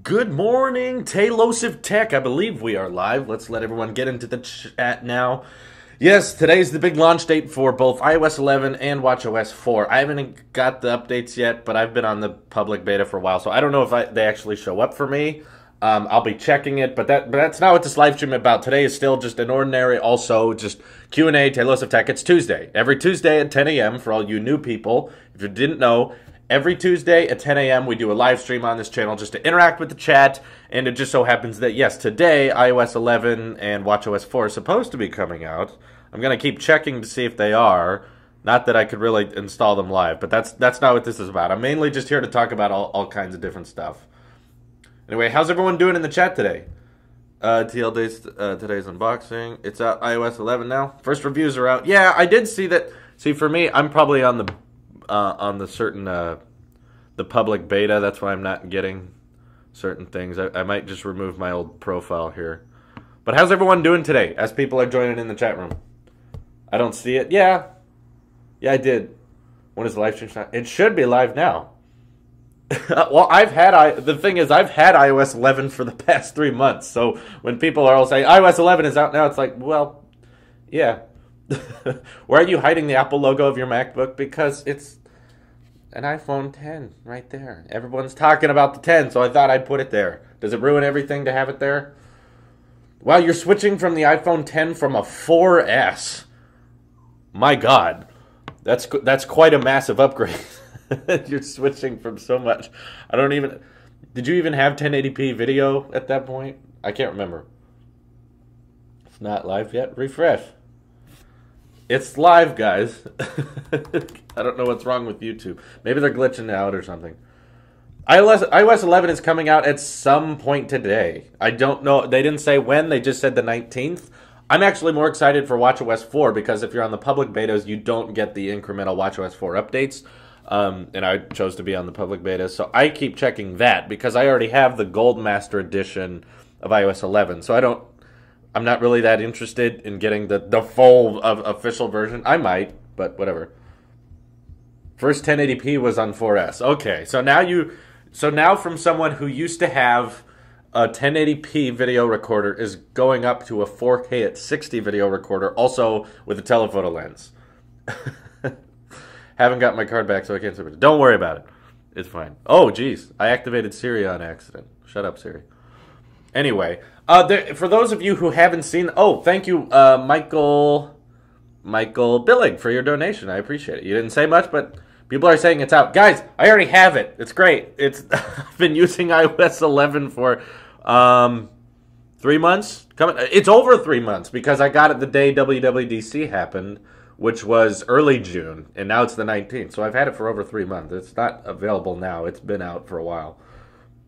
Good morning, Tailosive Tech. I believe we are live. Let's let everyone get into the chat now. Yes, today's the big launch date for both iOS 11 and watchOS 4. I haven't got the updates yet, but I've been on the public beta for a while, so I don't know if they actually show up for me. I'll be checking it, but that's not what this live stream is about. Today is still just an ordinary, also just Q&A, Tailosive Tech. It's Tuesday. Every Tuesday at 10 a.m. for all you new people. If you didn't know, every Tuesday at 10 a.m. we do a live stream on this channel just to interact with the chat, and it just so happens that, yes, today iOS 11 and watchOS 4 are supposed to be coming out. I'm going to keep checking to see if they are. Not that I could really install them live, but that's not what this is about. I'm mainly just here to talk about all kinds of different stuff. Anyway, how's everyone doing in the chat today? TLD's today's unboxing. It's out iOS 11 now. First reviews are out. Yeah, I did see that. See, for me, I'm probably on the certain the public beta. That's why I'm not getting certain things. I might just remove my old profile here. But how's everyone doing today? As people are joining in the chat room, I don't see it. Yeah, I did. When is the live stream? It should be live now. Well, the thing is, I've had iOS 11 for the past 3 months. So when people are all saying iOS 11 is out now, it's like, well, yeah. Why are you hiding the Apple logo of your MacBook? Because it's an iPhone 10 right there. Everyone's talking about the 10, so I thought I'd put it there. Does it ruin everything to have it there? Wow, you're switching from the iPhone 10 from a 4S. My God, that's quite a massive upgrade. You're switching from so much. Did you even have 1080p video at that point? I can't remember. It's not live yet. Refresh. It's live, guys. I don't know what's wrong with YouTube. Maybe they're glitching out or something. iOS 11 is coming out at some point today. I don't know. They didn't say when. They just said the 19th. I'm actually more excited for watchOS 4 because if you're on the public betas, you don't get the incremental watchOS 4 updates. And I chose to be on the public beta, so I keep checking that because I already have the Gold Master Edition of iOS 11. So I'm not really that interested in getting the full official version. I might, but whatever. First 1080p was on 4S. Okay, so now from someone who used to have a 1080p video recorder is going up to a 4K at 60 video recorder, also with a telephoto lens. Haven't got my card back, so I can't submit it. Don't worry about it. It's fine. Oh, geez. I activated Siri on accident. Shut up, Siri. Anyway, for those of you who haven't seen... Oh, thank you, Michael Billig, for your donation. I appreciate it. You didn't say much, but people are saying it's out. Guys, I already have it. It's great. I've been using iOS 11 for 3 months. It's over 3 months because I got it the day WWDC happened, which was early June, and now it's the 19th. So I've had it for over 3 months. It's not available now. It's been out for a while.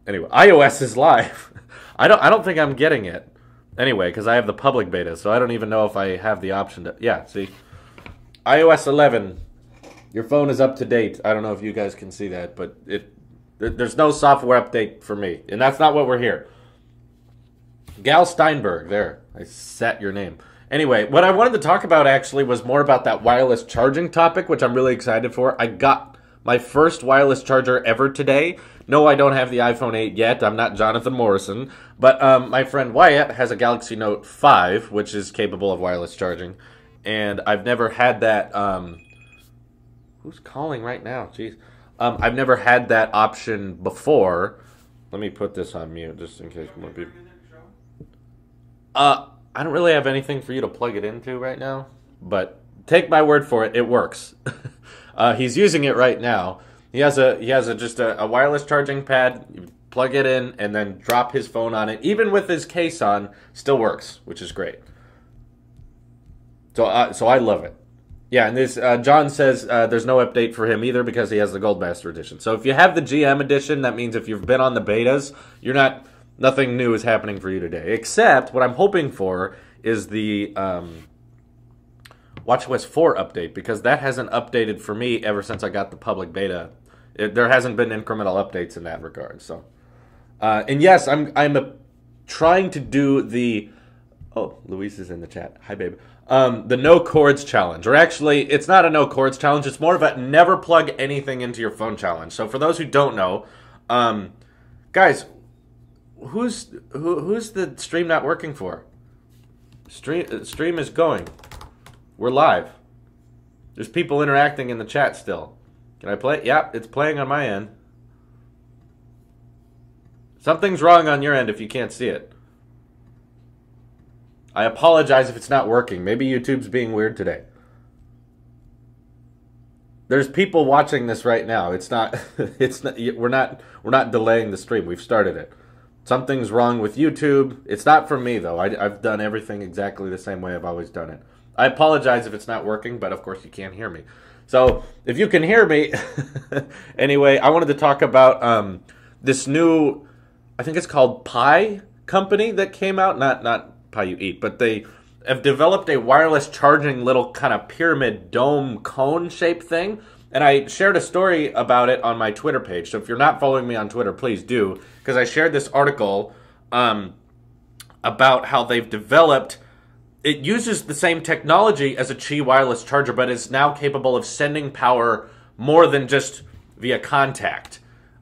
Anyway, iOS is live. I don't think I'm getting it. Anyway, because I have the public beta, so I don't even know if I have the option to... Yeah, see? iOS 11. Your phone is up to date. I don't know if you guys can see that, but there's no software update for me. And that's not what we're here. Gal Steinberg, there. I set your name. Anyway, what I wanted to talk about actually was more about that wireless charging topic, which I'm really excited for. I got my first wireless charger ever today. No, I don't have the iPhone 8 yet. I'm not Jonathan Morrison. But my friend Wyatt has a Galaxy Note 5, which is capable of wireless charging. And I've never had that... who's calling right now? Jeez. I've never had that option before. Let me put this on mute just in case more people... I don't really have anything for you to plug it into right now, but take my word for it, it works. He's using it right now. He has just a wireless charging pad. You plug it in and then drop his phone on it. Even with his case on, still works, which is great. So I love it. Yeah, and this John says there's no update for him either because he has the Gold Master Edition. So if you have the GM Edition, that means if you've been on the betas, nothing new is happening for you today. Except what I'm hoping for is the watchOS 4 update, because that hasn't updated for me ever since I got the public beta. There hasn't been incremental updates in that regard. So, and yes, I'm trying to do the... Oh, Luis is in the chat. Hi, babe. The no cords challenge. Or actually, it's not a no cords challenge. It's more of a never plug anything into your phone challenge. So for those who don't know, guys, who's the stream not working for? Stream is going. We're live. There's people interacting in the chat still. Can I play? Yep, it's playing on my end. Something's wrong on your end if you can't see it. I apologize if it's not working. Maybe YouTube's being weird today. There's people watching this right now. It's not. It's not. We're not delaying the stream. We've started it. Something's wrong with YouTube. It's not from me though. I've done everything exactly the same way I've always done it. I apologize if it's not working, but of course you can't hear me. So if you can hear me, anyway, I wanted to talk about this new, I think it's called Pi company that came out. Not Pi you eat, but they have developed a wireless charging little kind of pyramid dome cone shaped thing. And I shared a story about it on my Twitter page. So if you're not following me on Twitter, please do. Because I shared this article about how they've developed. It uses the same technology as a Qi wireless charger, but is now capable of sending power more than just via contact.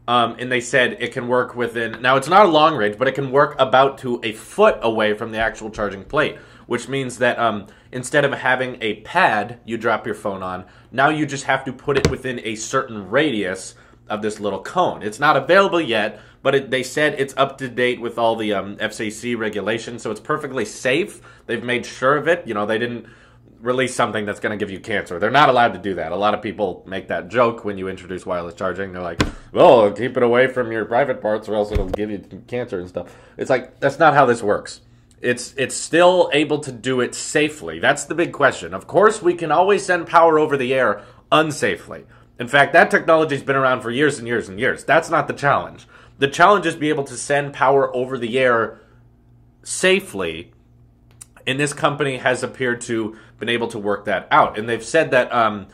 And they said it can work within... Now, it's not a long range, but it can work about to a foot away from the actual charging plate, which means that instead of having a pad you drop your phone on, now you just have to put it within a certain radius of this little cone. It's not available yet, but they said it's up to date with all the FCC regulations, so it's perfectly safe. They've made sure of it. You know, they didn't release something that's going to give you cancer. They're not allowed to do that. A lot of people make that joke when you introduce wireless charging. They're like, well, keep it away from your private parts or else it'll give you cancer and stuff. It's like, that's not how this works. It's still able to do it safely. That's the big question. Of course, we can always send power over the air unsafely. In fact, that technology's been around for years and years and years. That's not the challenge. The challenge is to be able to send power over the air safely. And this company has appeared to been able to work that out. And they've said that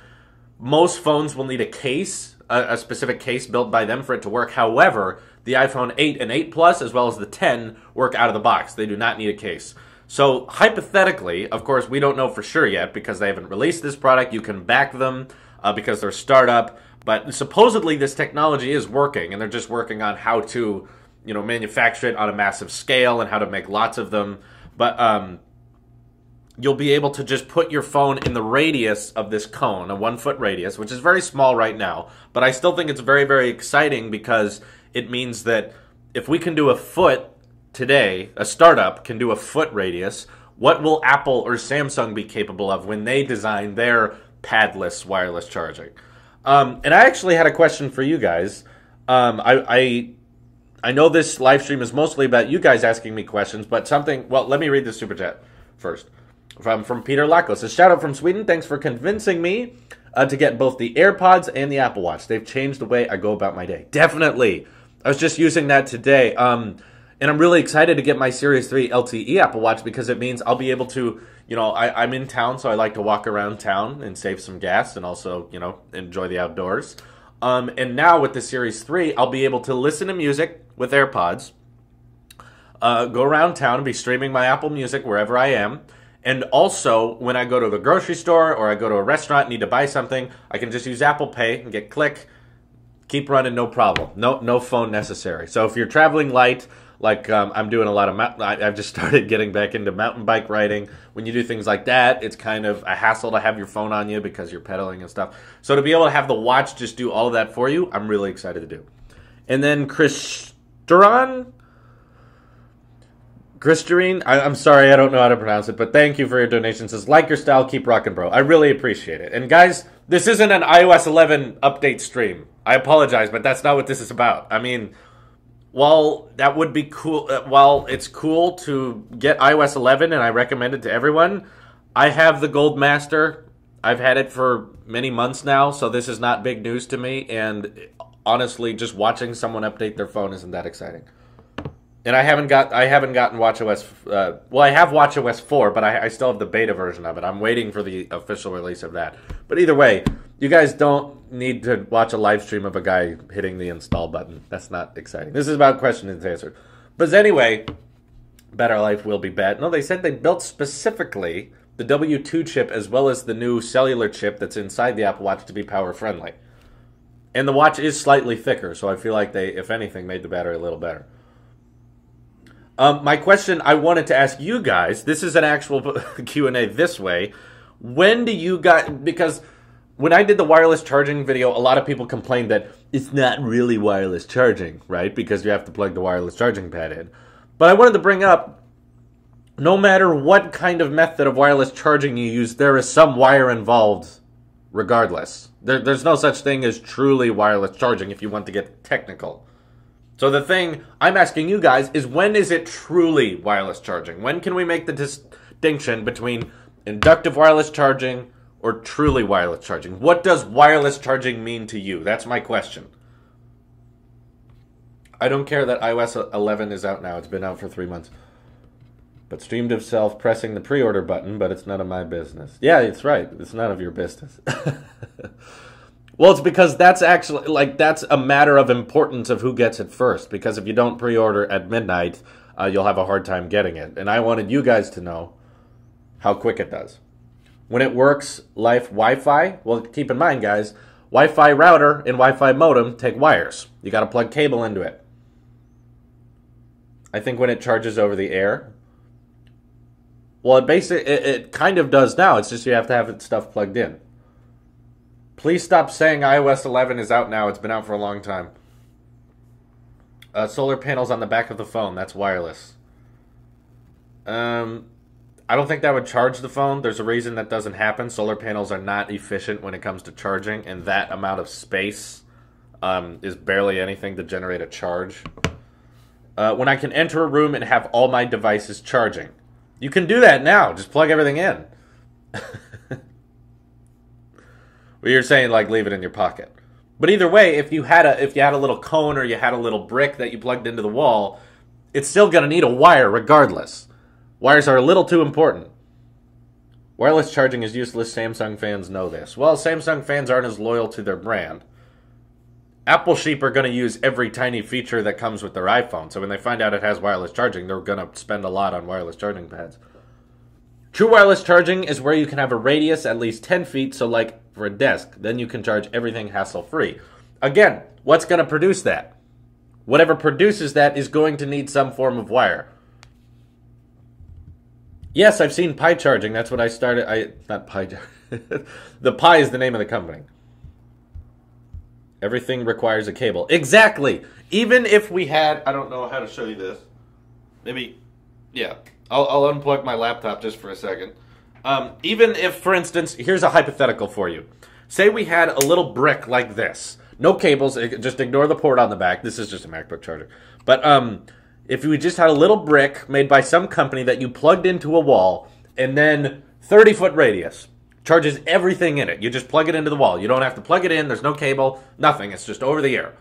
most phones will need a case, a specific case built by them for it to work. However, the iPhone 8 and 8 Plus, as well as the 10, work out of the box. They do not need a case. So hypothetically, of course, we don't know for sure yet because they haven't released this product. You can back them because they're a startup. But supposedly this technology is working, and they're just working on how to, you know, manufacture it on a massive scale and how to make lots of them. But you'll be able to just put your phone in the radius of this cone, a 1 foot radius, which is very small right now. But I still think it's very, very exciting because it means that if we can do a foot today, a startup can do a foot radius, what will Apple or Samsung be capable of when they design their padless wireless charging? And I actually had a question for you guys. I know this live stream is mostly about you guys asking me questions, but something... Well, let me read the super chat first. From Peter Lakos. A shout out from Sweden. Thanks for convincing me to get both the AirPods and the Apple Watch. They've changed the way I go about my day. Definitely. I was just using that today. And I'm really excited to get my Series 3 LTE Apple Watch because it means I'll be able to, you know, I'm in town, so I like to walk around town and save some gas and also, you know, enjoy the outdoors. And now with the Series 3, I'll be able to listen to music with AirPods, go around town and be streaming my Apple Music wherever I am. And also, when I go to the grocery store or I go to a restaurant and need to buy something, I can just use Apple Pay and get click, keep running, no problem. No phone necessary. So if you're traveling light, like I'm doing a lot of I've just started getting back into mountain bike riding. When you do things like that, it's kind of a hassle to have your phone on you because you're pedaling and stuff. So to be able to have the watch just do all of that for you, I'm really excited to do. And then Christian, I'm sorry, I don't know how to pronounce it, but thank you for your donation. Says, like your style, keep rocking, bro. I really appreciate it. And guys, this isn't an iOS 11 update stream. I apologize, but that's not what this is about. I mean, while that would be cool, while it's cool to get iOS 11, and I recommend it to everyone, I have the Gold Master. I've had it for many months now, so this is not big news to me. And honestly, just watching someone update their phone isn't that exciting. And I haven't gotten watchOS. Well, I have watchOS 4, but I still have the beta version of it. I'm waiting for the official release of that. But either way, you guys don't need to watch a live stream of a guy hitting the install button. That's not exciting. This is about questions and answers. But anyway, Better Life will be bad. No, they said they built specifically the W2 chip as well as the new cellular chip that's inside the Apple Watch to be power friendly. And the watch is slightly thicker, so I feel like they, if anything, made the battery a little better. My question I wanted to ask you guys, this is an actual Q&A this way. When do you guys, because when I did the wireless charging video, a lot of people complained that it's not really wireless charging, right? Because you have to plug the wireless charging pad in. But I wanted to bring up, no matter what kind of method of wireless charging you use, there is some wire involved regardless. There's no such thing as truly wireless charging if you want to get technical. So the thing I'm asking you guys is, when is it truly wireless charging? When can we make the distinction between inductive wireless charging or truly wireless charging? What does wireless charging mean to you? That's my question. I don't care that iOS 11 is out now. It's been out for 3 months. But streamed himself pressing the pre-order button, but it's none of my business. Yeah, it's right. It's none of your business. Well, it's because that's actually, like, that's a matter of importance of who gets it first. Because if you don't pre-order at midnight, you'll have a hard time getting it. And I wanted you guys to know how quick it does. When it works like Wi-Fi, well, keep in mind, guys, Wi-Fi router and Wi-Fi modem take wires. You got to plug cable into it. I think when it charges over the air, well, it kind of does now. It's just you have to have it stuff plugged in. Please stop saying iOS 11 is out now. It's been out for a long time. Solar panels on the back of the phone. That's wireless. I don't think that would charge the phone. There's a reason that doesn't happen. Solar panels are not efficient when it comes to charging, and that amount of space is barely anything to generate a charge. When I can enter a room and have all my devices charging. You can do that now. Just plug everything in. Well, you're saying, like, leave it in your pocket. But either way, if you had a little cone or you had a little brick that you plugged into the wall, it's still going to need a wire regardless. Wires are a little too important. Wireless charging is useless. Samsung fans know this. Well, Samsung fans aren't as loyal to their brand. Apple sheep are going to use every tiny feature that comes with their iPhone. So when they find out it has wireless charging, they're going to spend a lot on wireless charging pads. True wireless charging is where you can have a radius at least 10 feet, so like for a desk. Then you can charge everything hassle-free. Again, what's going to produce that? Whatever produces that is going to need some form of wire. Yes, I've seen Pi charging. That's what I started. Not Pi. The Pi is the name of the company. Everything requires a cable. Exactly. Even if we had, I don't know how to show you this. Maybe, yeah. I'll unplug my laptop just for a second. Even if, for instance, here's a hypothetical for you. Say we had a little brick like this. No cables. Just ignore the port on the back. This is just a MacBook charger. But if we just had a little brick made by some company that you plugged into a wall, and then 30-foot radius, charges everything in it. You just plug it into the wall. You don't have to plug it in. There's no cable. Nothing. It's just over the air.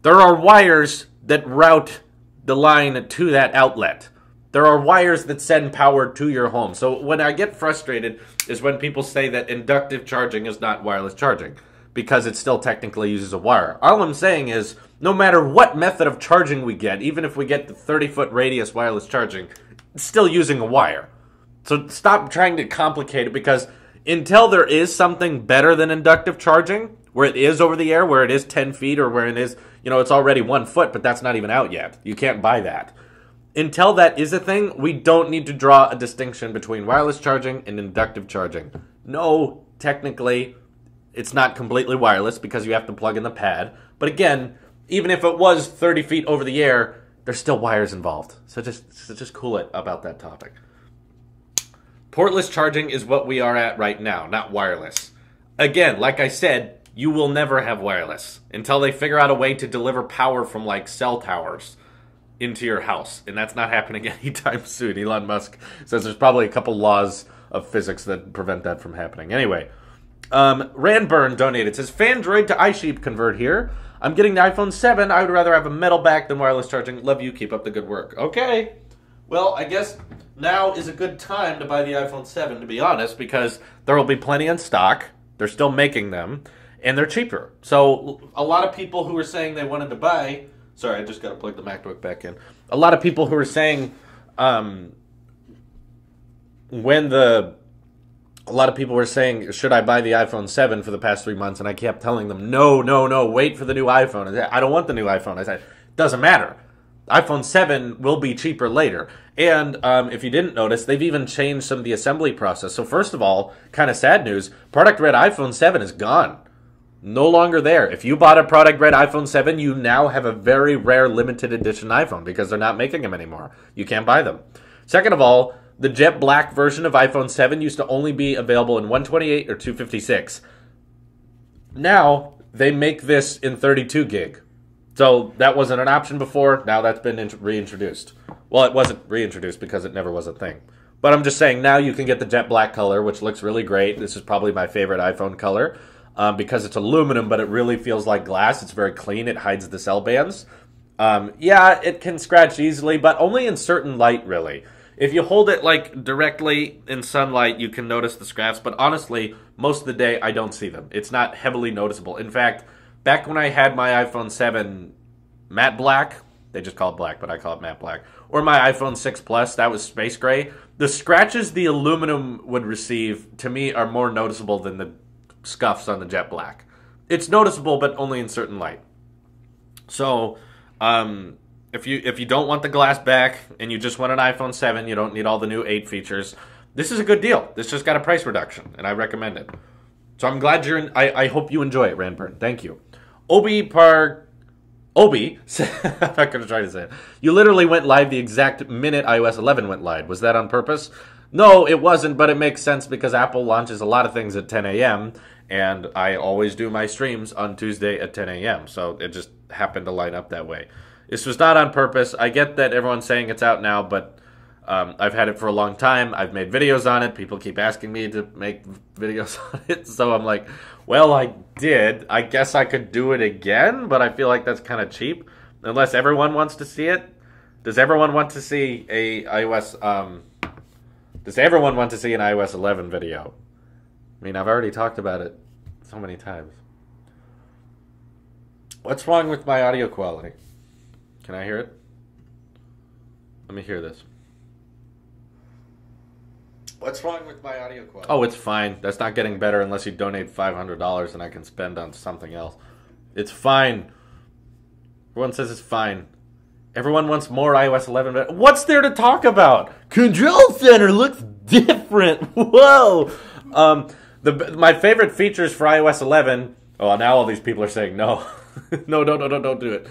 There are wires that route the line to that outlet. There are wires that send power to your home. So when I get frustrated is when people say that inductive charging is not wireless charging, because it still technically uses a wire. All I'm saying is, no matter what method of charging we get, even if we get the 30-foot radius wireless charging, it's still using a wire. So stop trying to complicate it, because until there is something better than inductive charging, where it is over the air, where it is 10 feet, or where it is, you know, it's already 1 foot, but that's not even out yet. You can't buy that. Until that is a thing, we don't need to draw a distinction between wireless charging and inductive charging. No, technically, it's not completely wireless because you have to plug in the pad. But again, even if it was 30 feet over the air, there's still wires involved. So just cool it about that topic. Portless charging is what we are at right now, not wireless. Again, like I said, you will never have wireless until they figure out a way to deliver power from, like, cell towers into your house, and that's not happening anytime soon. Elon Musk says there's probably a couple laws of physics that prevent that from happening. Anyway, Randburn donated. Says, Fandroid to iSheep convert here. I'm getting the iPhone 7. I would rather have a metal back than wireless charging. Love you. Keep up the good work. Okay. Well, I guess now is a good time to buy the iPhone 7, to be honest, because there will be plenty in stock. They're still making them, and they're cheaper. So a lot of people who were saying they wanted to buy... Sorry, I just got to plug the MacBook back in. A lot of people who are saying, a lot of people were saying, should I buy the iPhone 7 for the past 3 months? And I kept telling them, no, wait for the new iPhone. I don't want the new iPhone. I said, doesn't matter. iPhone 7 will be cheaper later. And if you didn't notice, they've even changed some of the assembly process. So first of all, kind of sad news, product red iPhone 7 is gone. No longer there. If you bought a product red iPhone 7, you now have a very rare limited edition iPhone because they're not making them anymore. You can't buy them. Second of all, the jet black version of iPhone 7 used to only be available in 128 or 256. Now, they make this in 32 gig. So that wasn't an option before. Now that's been reintroduced. Well, it wasn't reintroduced because it never was a thing. But I'm just saying now you can get the jet black color, which looks really great. This is probably my favorite iPhone color because it's aluminum, but it really feels like glass. It's very clean. It hides the cell bands. Yeah, it can scratch easily, but only in certain light, really. If you hold it like directly in sunlight, you can notice the scraps. But honestly, most of the day, I don't see them. It's not heavily noticeable. In fact, back when I had my iPhone 7 matte black, they just call it black, but I call it matte black, or my iPhone 6 Plus, that was space gray, the scratches the aluminum would receive, to me, are more noticeable than the scuffs on the jet black. It's noticeable, but only in certain light. So, if you don't want the glass back and you just want an iPhone 7, you don't need all the new 8 features, this is a good deal. This just got a price reduction, and I recommend it. So I'm glad you're in. I hope you enjoy it, Randburn. Thank you. Obi, I'm not going to try to say it. You literally went live the exact minute iOS 11 went live. Was that on purpose? No, it wasn't, but it makes sense because Apple launches a lot of things at 10 a.m., and I always do my streams on Tuesday at 10 a.m., so it just happened to line up that way. This was not on purpose. I get that everyone's saying it's out now, but I've had it for a long time. I've made videos on it. People keep asking me to make videos on it, so I'm like, well, I did. I guess I could do it again, but I feel like that's kind of cheap. Unless everyone wants to see it. Does everyone want to see a iOS? Does everyone want to see an iOS 11 video? I mean, I've already talked about it so many times. What's wrong with my audio quality? Can I hear it? Let me hear this. What's wrong with my audio quality? Oh, it's fine. That's not getting better unless you donate $500 and I can spend on something else. It's fine. Everyone says it's fine. Everyone wants more iOS 11. What's there to talk about? Control Center looks different. Whoa. My favorite features for iOS 11. Oh, now all these people are saying no. No, don't do it.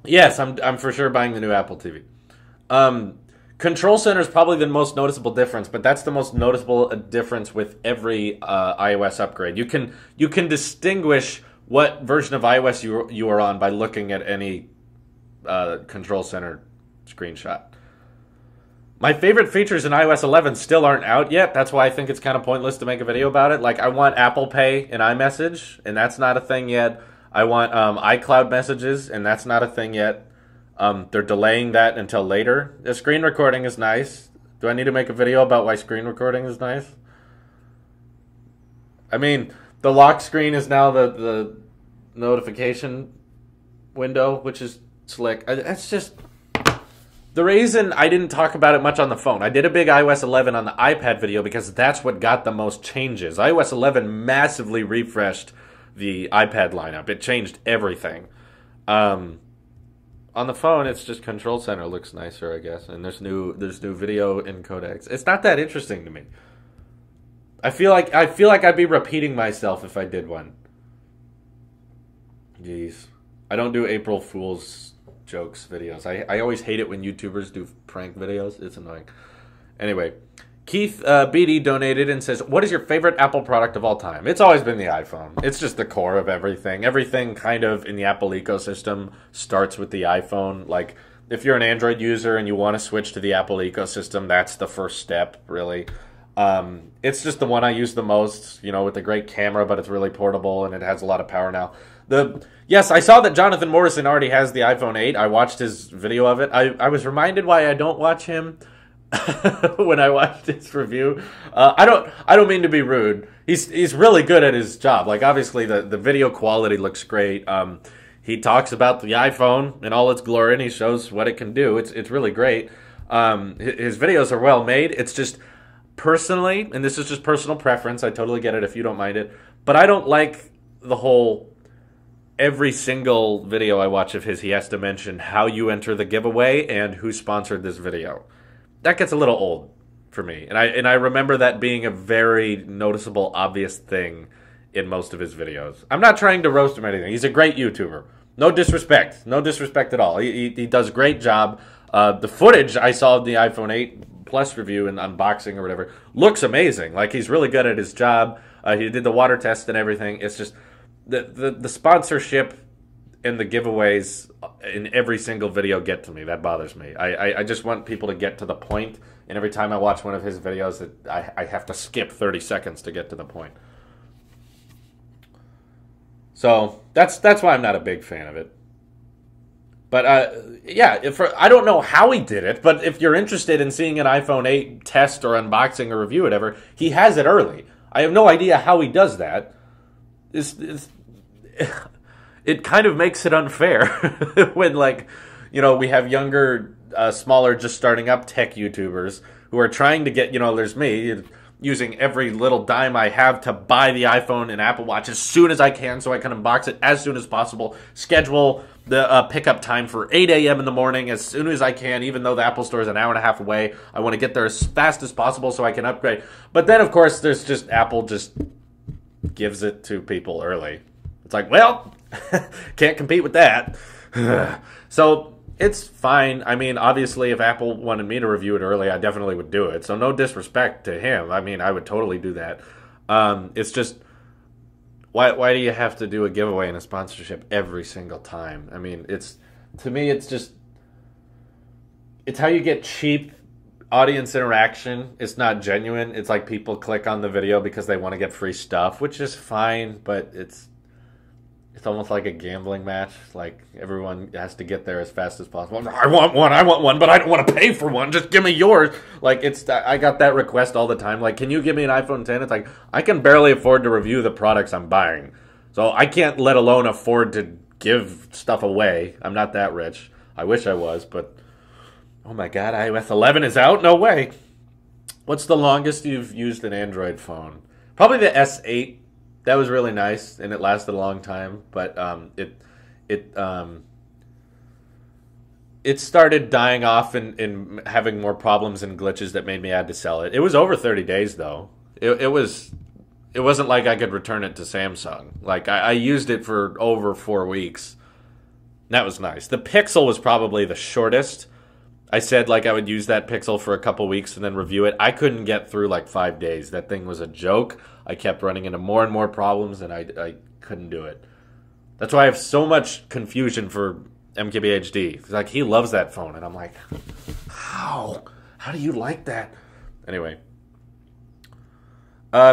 Yes, I'm for sure buying the new Apple TV. Control Center is probably the most noticeable difference, but that's the most noticeable difference with every iOS upgrade. You can distinguish what version of iOS you are on by looking at any Control Center screenshot. My favorite features in iOS 11 still aren't out yet. That's why I think it's kind of pointless to make a video about it. Like, I want Apple Pay in iMessage, and that's not a thing yet. I want iCloud messages, and that's not a thing yet. They're delaying that until later. The screen recording is nice. Do I need to make a video about why screen recording is nice? I mean, the lock screen is now the notification window, which is slick. That's just... The reason I didn't talk about it much on the phone, I did a big iOS 11 on the iPad video because that's what got the most changes. iOS 11 massively refreshed the iPad lineup. It changed everything. On the phone, it's just Control Center looks nicer, I guess, and there's new video encodecs. It's not that interesting to me. I feel like I'd be repeating myself if I did one. Jeez, I don't do April Fool's jokes videos. I always hate it when YouTubers do prank videos. It's annoying. Anyway, Keith Beatty donated and says, what is your favorite Apple product of all time? It's always been the iPhone. It's just the core of everything. Everything kind of in the Apple ecosystem starts with the iPhone. Like, if you're an Android user and you want to switch to the Apple ecosystem, that's the first step, really. It's just the one I use the most, you know, with the great camera, but it's really portable and it has a lot of power now. Yes, I saw that Jonathan Morrison already has the iPhone 8. I watched his video of it. I was reminded why I don't watch him when I watched his review. I don't mean to be rude. He's really good at his job. Like, obviously the video quality looks great. He talks about the iPhone in all its glory and he shows what it can do. It's really great. His videos are well made. It's just personally, and this is just personal preference, I totally get it if you don't mind it, but I don't like the whole every single video I watch of his, he has to mention how you enter the giveaway and who sponsored this video. That gets a little old for me. And I remember that being a very noticeable, obvious thing in most of his videos. I'm not trying to roast him or anything. He's a great YouTuber. No disrespect. No disrespect at all. He does a great job. The footage I saw of the iPhone 8 Plus review and unboxing or whatever looks amazing. Like, he's really good at his job. He did the water test and everything. It's just the sponsorship and the giveaways in every single video get to me. That bothers me. I just want people to get to the point, and every time I watch one of his videos, I have to skip 30 seconds to get to the point. So that's why I'm not a big fan of it. But yeah, I don't know how he did it, but if you're interested in seeing an iPhone 8 test or unboxing or review, whatever, he has it early. I have no idea how he does that. It kind of makes it unfair when, like, you know, we have younger, smaller, just starting up tech YouTubers who are trying to get, you know, there's me using every little dime I have to buy the iPhone and Apple Watch as soon as I can so I can unbox it as soon as possible, schedule the pickup time for 8 a.m. in the morning as soon as I can, even though the Apple Store is an hour and a half away. I want to get there as fast as possible so I can upgrade. But then, of course, there's just Apple just gives it to people early. It's like, well, can't compete with that. So it's fine. I mean, obviously, if Apple wanted me to review it early, I definitely would do it. So no disrespect to him. I mean, I would totally do that. It's just, why do you have to do a giveaway and a sponsorship every single time? I mean, to me, it's how you get cheap audience interaction. It's not genuine. It's like people click on the video because they want to get free stuff, which is fine, but it's almost like a gambling match. Like, everyone has to get there as fast as possible. I want one, but I don't want to pay for one. Just give me yours. Like, I got that request all the time. Like, can you give me an iPhone 10? It's like, I can barely afford to review the products I'm buying. So I can't let alone afford to give stuff away. I'm not that rich. I wish I was, but oh my God, iOS 11 is out? No way. What's the longest you've used an Android phone? Probably the S8. That was really nice, and it lasted a long time, but it started dying off and having more problems and glitches that made me had to sell it. It was over 30 days, though. It wasn't like I could return it to Samsung. Like, I used it for over 4 weeks. That was nice. The Pixel was probably the shortest. I said, like, I would use that Pixel for a couple weeks and then review it. I couldn't get through, like, 5 days. That thing was a joke. I kept running into more and more problems, and I couldn't do it. That's why I have so much confusion for MKBHD. It's like, he loves that phone, and I'm like, how? How do you like that? Anyway.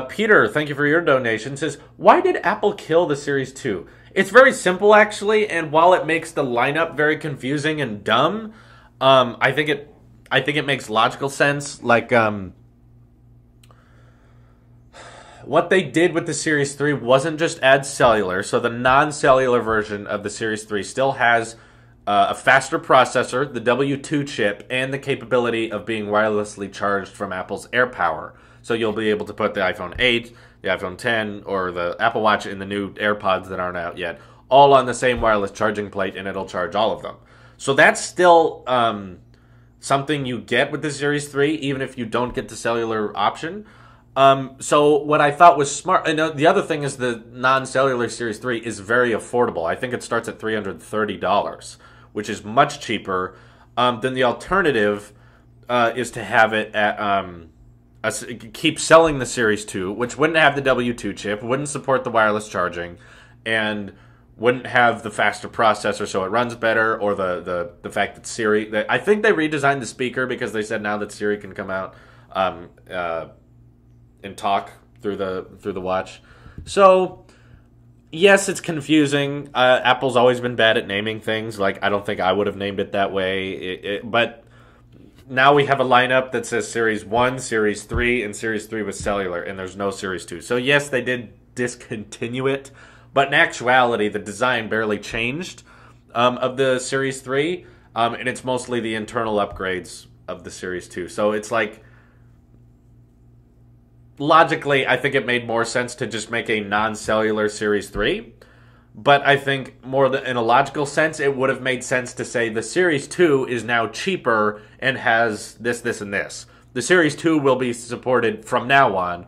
Peter, thank you for your donation, says, why did Apple kill the Series 2? It's very simple, actually, and while it makes the lineup very confusing and dumb, I think it makes logical sense. Like, what they did with the Series 3 wasn't just add cellular. So the non-cellular version of the Series 3 still has a faster processor, the W2 chip, and the capability of being wirelessly charged from Apple's AirPower. So you'll be able to put the iPhone 8, the iPhone 10, or the Apple Watch in the new AirPods that aren't out yet, all on the same wireless charging plate, and it'll charge all of them. So that's still something you get with the Series 3, even if you don't get the cellular option. So what I thought was smart, and the other thing is the non-cellular Series 3 is very affordable. I think it starts at $330, which is much cheaper than the alternative is to have it at keep selling the Series 2, which wouldn't have the W2 chip, wouldn't support the wireless charging, and wouldn't have the faster processor so it runs better, or the fact that Siri... I think they redesigned the speaker because they said now that Siri can come out and talk through the watch. So, yes, it's confusing. Apple's always been bad at naming things. Like, I don't think I would have named it that way. But now we have a lineup that says Series 1, Series 3, and Series 3 with cellular, and there's no Series 2. So, yes, they did discontinue it. But in actuality, the design barely changed of the Series 3, and it's mostly the internal upgrades of the Series 2. So it's like, logically, I think it made more sense to just make a non-cellular Series 3. But I think in a logical sense, it would have made sense to say the Series 2 is now cheaper and has this, this, and this. The Series 2 will be supported from now on,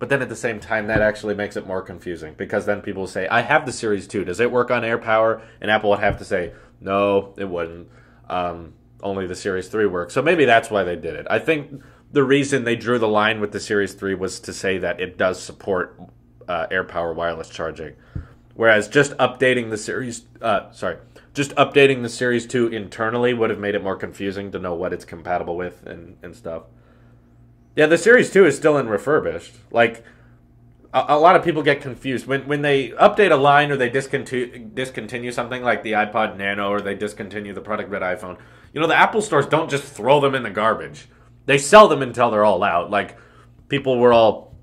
but then at the same time, that actually makes it more confusing because then people will say, I have the Series 2. Does it work on AirPower? And Apple would have to say, no, it wouldn't. Only the Series 3 works. So maybe that's why they did it. I think the reason they drew the line with the Series 3 was to say that it does support AirPower wireless charging. Whereas just updating the Series 2 internally would have made it more confusing to know what it's compatible with and stuff. Yeah, the Series 2 is still in refurbished. Like, a lot of people get confused. When they update a line or they discontinue something like the iPod Nano or they discontinue the product red iPhone, you know, the Apple stores don't just throw them in the garbage. They sell them until they're all out. Like, people were all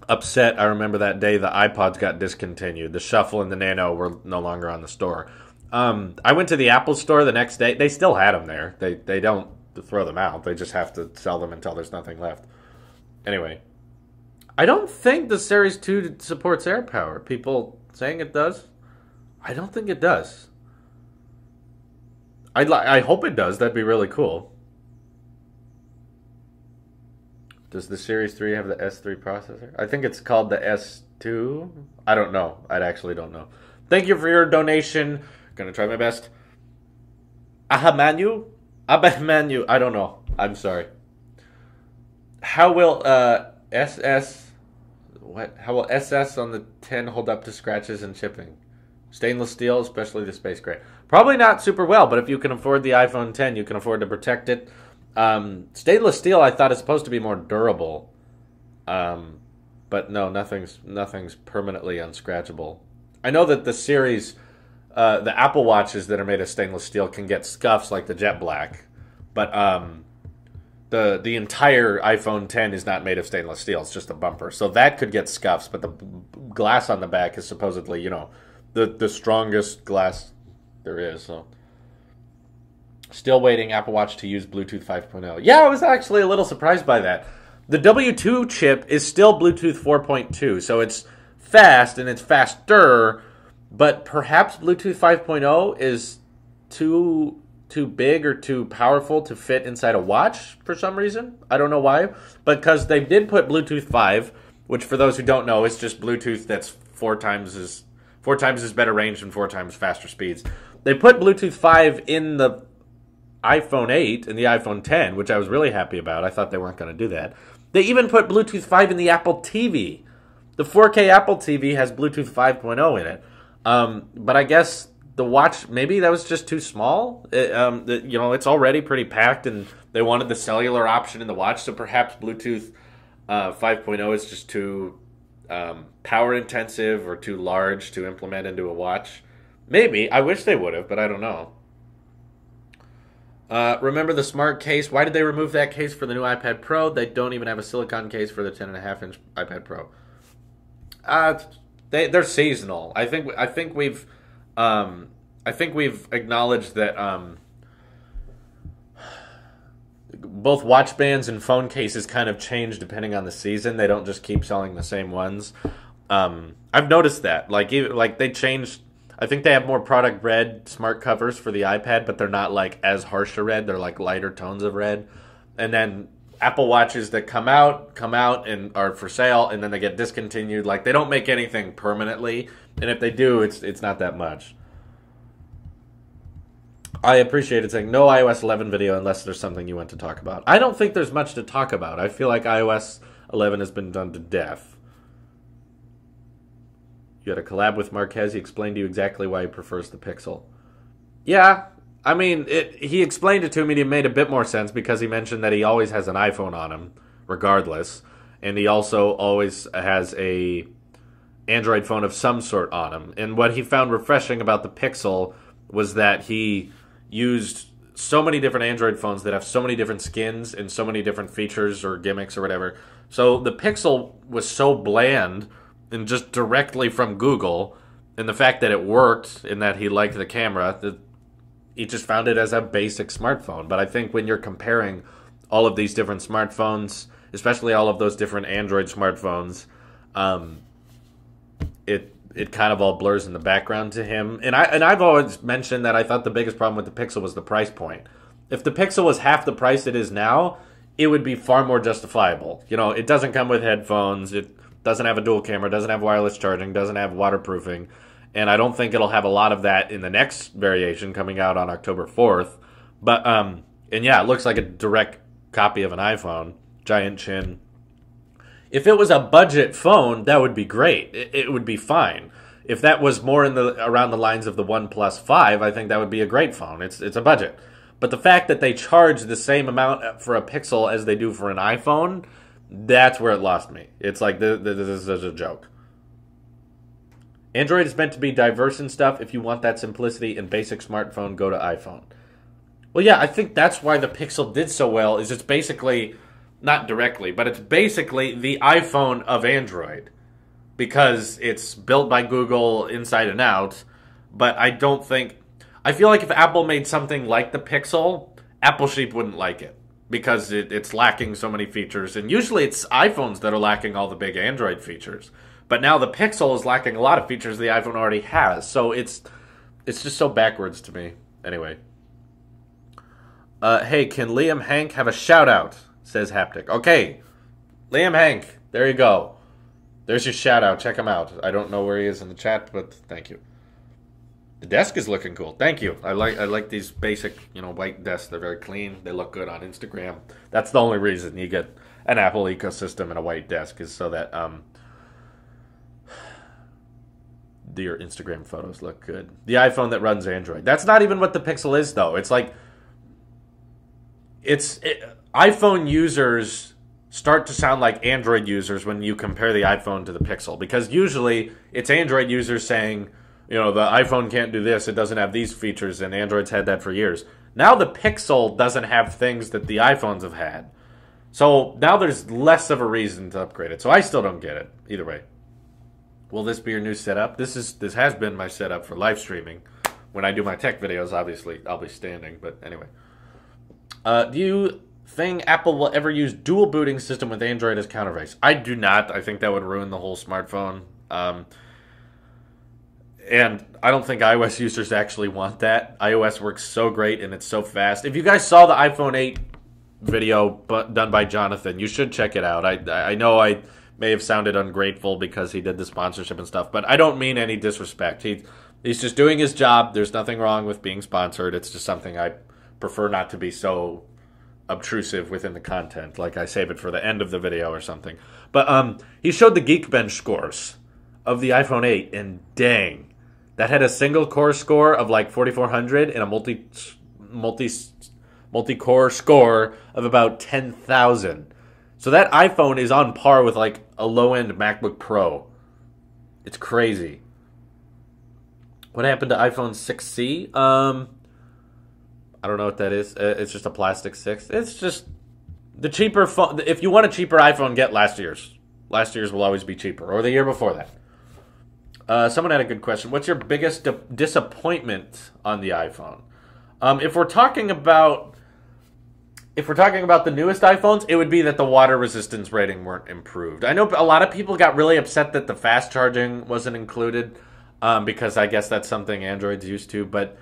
upset. I remember that day the iPods got discontinued. The Shuffle and the Nano were no longer on the store. I went to the Apple store the next day. They still had them there. They don't throw them out. They just have to sell them until there's nothing left. Anyway, I don't think the Series 2 supports AirPower. People saying it does. I don't think it does. I hope it does. That'd be really cool. Does the Series 3 have the S3 processor? I think it's called the S2. I don't know. I actually don't know. Thank you for your donation. Gonna try my best. Ahamanu? Abahmanu. I don't know. I'm sorry. How will SS on the 10 hold up to scratches and chipping? Stainless steel, especially the space gray. Probably not super well, but if you can afford the iPhone 10, you can afford to protect it. Stainless steel, I thought, is supposed to be more durable. But no, nothing's permanently unscratchable. I know that the series, the Apple Watches that are made of stainless steel can get scuffs like the Jet Black, but the entire iPhone 10 is not made of stainless steel. It's just a bumper, so that could get scuffs. But the glass on the back is supposedly, you know, the strongest glass there is. So, still waiting Apple Watch to use Bluetooth 5.0. Yeah, I was actually a little surprised by that. The W2 chip is still Bluetooth 4.2, so it's fast and it's faster, but perhaps Bluetooth 5.0 is too big or too powerful to fit inside a watch for some reason. I don't know why, because they did put Bluetooth 5, which for those who don't know is just Bluetooth that's four times as better range and 4 times faster speeds. They put Bluetooth 5 in the iPhone 8 and the iPhone 10, which I was really happy about. I thought they weren't going to do that. They even put Bluetooth 5 in the Apple TV. The 4K Apple TV has Bluetooth 5.0 in it. But I guess the watch, maybe that was just too small. It's already pretty packed, and they wanted the cellular option in the watch, so perhaps Bluetooth 5.0 is just too power intensive or too large to implement into a watch. Maybe. I wish they would have, but I don't know. Remember the smart case? Why did they remove that case for the new iPad Pro? They don't even have a silicone case for the 10.5-inch iPad Pro. They're seasonal. I think we've acknowledged that both watch bands and phone cases kind of change depending on the season. They don't just keep selling the same ones. I've noticed that. Like they changed. I think they have more product red smart covers for the iPad, but they're not like as harsh a red. They're like lighter tones of red. And then Apple Watches that come out and are for sale, and then they get discontinued. Like, they don't make anything permanently, and if they do, it's not that much. I appreciate it saying no iOS 11 video unless there's something you want to talk about. I don't think there's much to talk about. I feel like iOS 11 has been done to death. You had a collab with Marquez. He explained to you exactly why he prefers the Pixel. Yeah, I mean, he explained it to me and it made a bit more sense because he mentioned that he always has an iPhone on him, regardless. And he also always has a Android phone of some sort on him. And what he found refreshing about the Pixel was that he used so many different Android phones that have so many different skins and so many different features or gimmicks or whatever. So the Pixel was so bland and just directly from Google, and the fact that it worked and that he liked the camera, that he just found it as a basic smartphone. But I think when you're comparing all of these different smartphones, especially all of those different Android smartphones, it kind of all blurs in the background to him. And I've always mentioned that I thought the biggest problem with the Pixel was the price point. If the Pixel was half the price it is now, it would be far more justifiable. You know, it doesn't come with headphones. It doesn't have a dual camera. Doesn't have wireless charging. Doesn't have waterproofing. And I don't think it'll have a lot of that in the next variation coming out on October 4th. But, and yeah, it looks like a direct copy of an iPhone. Giant chin. If it was a budget phone, that would be great. It would be fine. If that was more around the lines of the OnePlus 5, I think that would be a great phone. It's a budget. But the fact that they charge the same amount for a Pixel as they do for an iPhone, that's where it lost me. It's like, this is a joke. Android is meant to be diverse and stuff. If you want that simplicity and basic smartphone, go to iPhone. Well, yeah, I think that's why the Pixel did so well, is it's basically, not directly, but it's basically the iPhone of Android. Because it's built by Google inside and out. But I feel like if Apple made something like the Pixel, Apple Sheep wouldn't like it. Because it's lacking so many features. And usually it's iPhones that are lacking all the big Android features. But now the Pixel is lacking a lot of features the iPhone already has. So it's just so backwards to me. Anyway. Hey, can Liam Hank have a shout-out? Says Haptic. Okay. Liam Hank. There you go. There's your shout-out. Check him out. I don't know where he is in the chat, but thank you. The desk is looking cool. Thank you. I like these basic, white desks. They're very clean. They look good on Instagram. That's the only reason you get an Apple ecosystem and a white desk, is so that your Instagram photos look good. The iPhone that runs Android. That's not even what the Pixel is, though. It's like iPhone users start to sound like Android users when you compare the iPhone to the Pixel, because usually it's Android users saying, the iPhone can't do this, it doesn't have these features, and Android's had that for years. Now the Pixel doesn't have things that the iPhones have had. So now there's less of a reason to upgrade it. So I still don't get it. Either way. Will this be your new setup? This has been my setup for live streaming. When I do my tech videos, obviously, I'll be standing. But anyway. Do you think Apple will ever use dual booting system with Android as counterface? I do not. I think that would ruin the whole smartphone. And I don't think iOS users actually want that. iOS works so great and it's so fast. If you guys saw the iPhone 8 video done by Jonathan, you should check it out. I know I may have sounded ungrateful because he did the sponsorship and stuff, but I don't mean any disrespect. He's just doing his job. There's nothing wrong with being sponsored. It's just something I prefer not to be so obtrusive within the content. Like I save it for the end of the video or something. But he showed the Geekbench scores of the iPhone 8, and dang, that had a single core score of like 4,400 and a multi-core score of about 10,000. So that iPhone is on par with like a low-end MacBook Pro. It's crazy. What happened to iPhone 6C? I don't know what that is. It's just a plastic 6. It's just the cheaper phone. If you want a cheaper iPhone, get last year's. Last year's will always be cheaper, or the year before that. Someone had a good question. What's your biggest disappointment on the iPhone? If we're talking about the newest iPhones, it would be that the water resistance rating weren't improved. I know a lot of people got really upset that the fast charging wasn't included, because I guess that's something Android's used to. But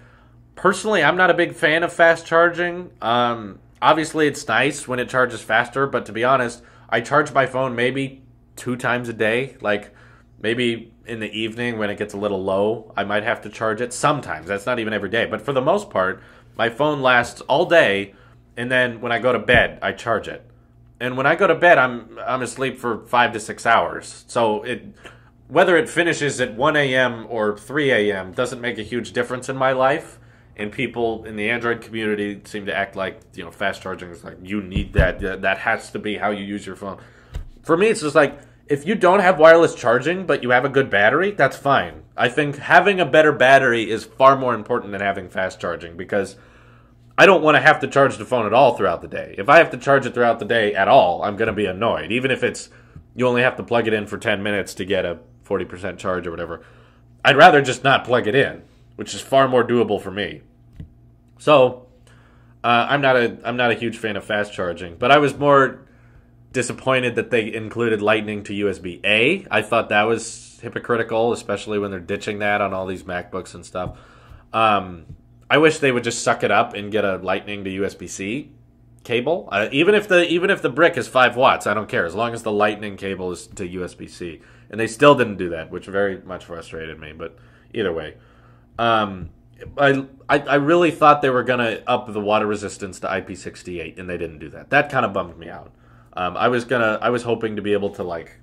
personally, I'm not a big fan of fast charging. Obviously, it's nice when it charges faster, but to be honest, I charge my phone maybe 2 times a day. Like, maybe in the evening when it gets a little low, I might have to charge it. Sometimes. That's not even every day. But for the most part, my phone lasts all day, and then when I go to bed, I charge it. And when I go to bed, I'm asleep for 5 to 6 hours. So whether it finishes at 1 a.m. or 3 a.m. doesn't make a huge difference in my life. And people in the Android community seem to act like, fast charging is like, you need that. That has to be how you use your phone. For me, it's just like, if you don't have wireless charging, but you have a good battery, that's fine. I think having a better battery is far more important than having fast charging, because I don't want to have to charge the phone at all throughout the day. If I have to charge it throughout the day at all, I'm going to be annoyed. Even if you only have to plug it in for 10 minutes to get a 40% charge or whatever. I'd rather just not plug it in, which is far more doable for me. So, I'm not a huge fan of fast charging, but I was more disappointed that they included Lightning to USB-A. I thought that was hypocritical, especially when they're ditching that on all these MacBooks and stuff. I wish they would just suck it up and get a Lightning to USB-C cable. Even if the brick is 5 watts, I don't care, as long as the Lightning cable is to USB-C. And they still didn't do that, which very much frustrated me. But either way, I really thought they were gonna up the water resistance to IP68, and they didn't do that. That kind of bummed me out. I was hoping to be able to like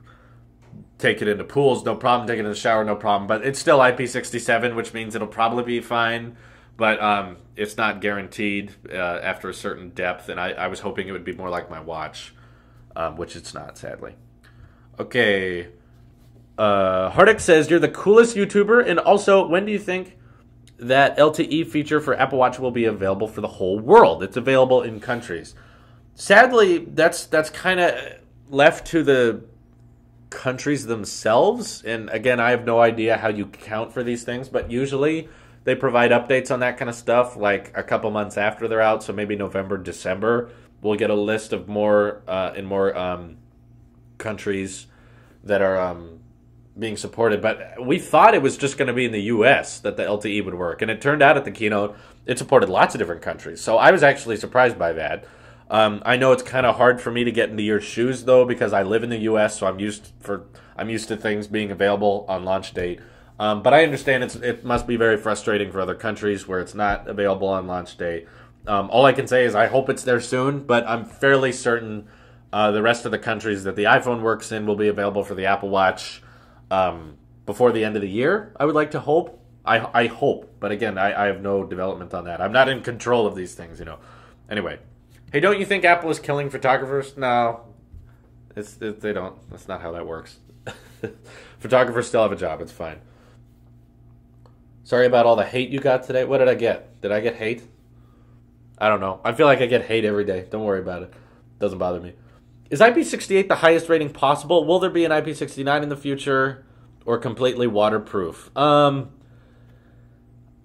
take it into pools, no problem. Take it in the shower, no problem. But it's still IP67, which means it'll probably be fine. But it's not guaranteed after a certain depth, and I was hoping it would be more like my watch, which it's not, sadly. Okay. Hardik says, you're the coolest YouTuber, and also, when do you think that LTE feature for Apple Watch will be available for the whole world? It's available in countries. Sadly, that's kind of left to the countries themselves, and again, I have no idea how you count for these things, but usually they provide updates on that kind of stuff like a couple months after they're out, so maybe November, December, we'll get a list of more countries that are being supported. But we thought it was just going to be in the U.S. that the LTE would work, and it turned out at the keynote it supported lots of different countries, so I was actually surprised by that. I know it's kind of hard for me to get into your shoes, though, because I live in the U.S., so I'm used to things being available on launch date. But I understand it must be very frustrating for other countries where it's not available on launch day. All I can say is I hope it's there soon, but I'm fairly certain the rest of the countries that the iPhone works in will be available for the Apple Watch before the end of the year, I would like to hope. I hope, but again, I have no development on that. I'm not in control of these things, Anyway. Hey, don't you think Apple is killing photographers? No. They don't. That's not how that works. Photographers still have a job. It's fine. Sorry about all the hate you got today. What did I get? Did I get hate? I don't know. I feel like I get hate every day. Don't worry about it. Doesn't bother me. Is IP68 the highest rating possible? Will there be an IP69 in the future? Or completely waterproof?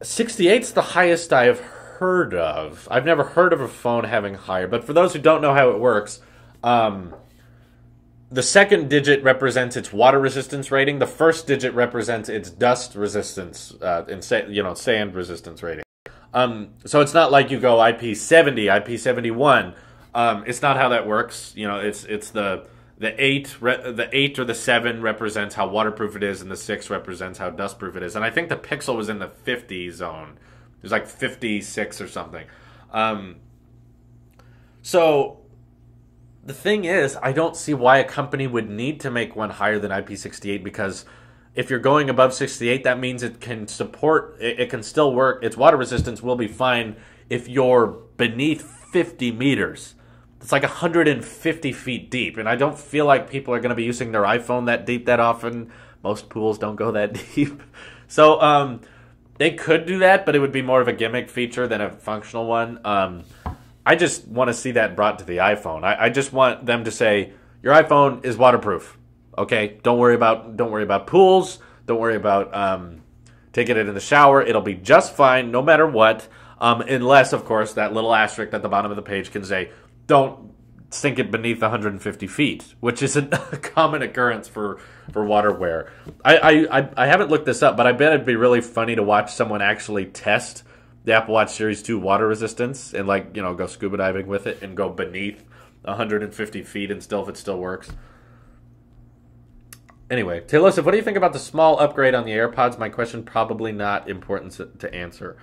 68's the highest I have heard of. I've never heard of a phone having higher. But for those who don't know how it works, the second digit represents its water resistance rating. The first digit represents its dust resistance, sand resistance rating. So it's not like you go IP70, IP71. It's not how that works. It's the 8 or the 7 represents how waterproof it is, and the 6 represents how dustproof it is. And I think the Pixel was in the 50 zone. It was like 56 or something. So the thing is, I don't see why a company would need to make one higher than IP68, because if you're going above 68, that means it can still work. Its water resistance will be fine if you're beneath 50 meters. It's like 150 feet deep, and I don't feel like people are going to be using their iPhone that deep that often. Most pools don't go that deep. So they could do that, but it would be more of a gimmick feature than a functional one. I just want to see that brought to the iPhone. I just want them to say, your iPhone is waterproof. Okay? Don't worry about pools. Don't worry about taking it in the shower. It'll be just fine no matter what. Unless, of course, that little asterisk at the bottom of the page can say, don't sink it beneath 150 feet, which is a common occurrence for waterware. I haven't looked this up, but I bet it'd be really funny to watch someone actually test the Apple Watch Series 2 water resistance and go scuba diving with it and go beneath 150 feet and if it still works. Anyway, Tailosive, what do you think about the small upgrade on the AirPods? My question probably not important to answer.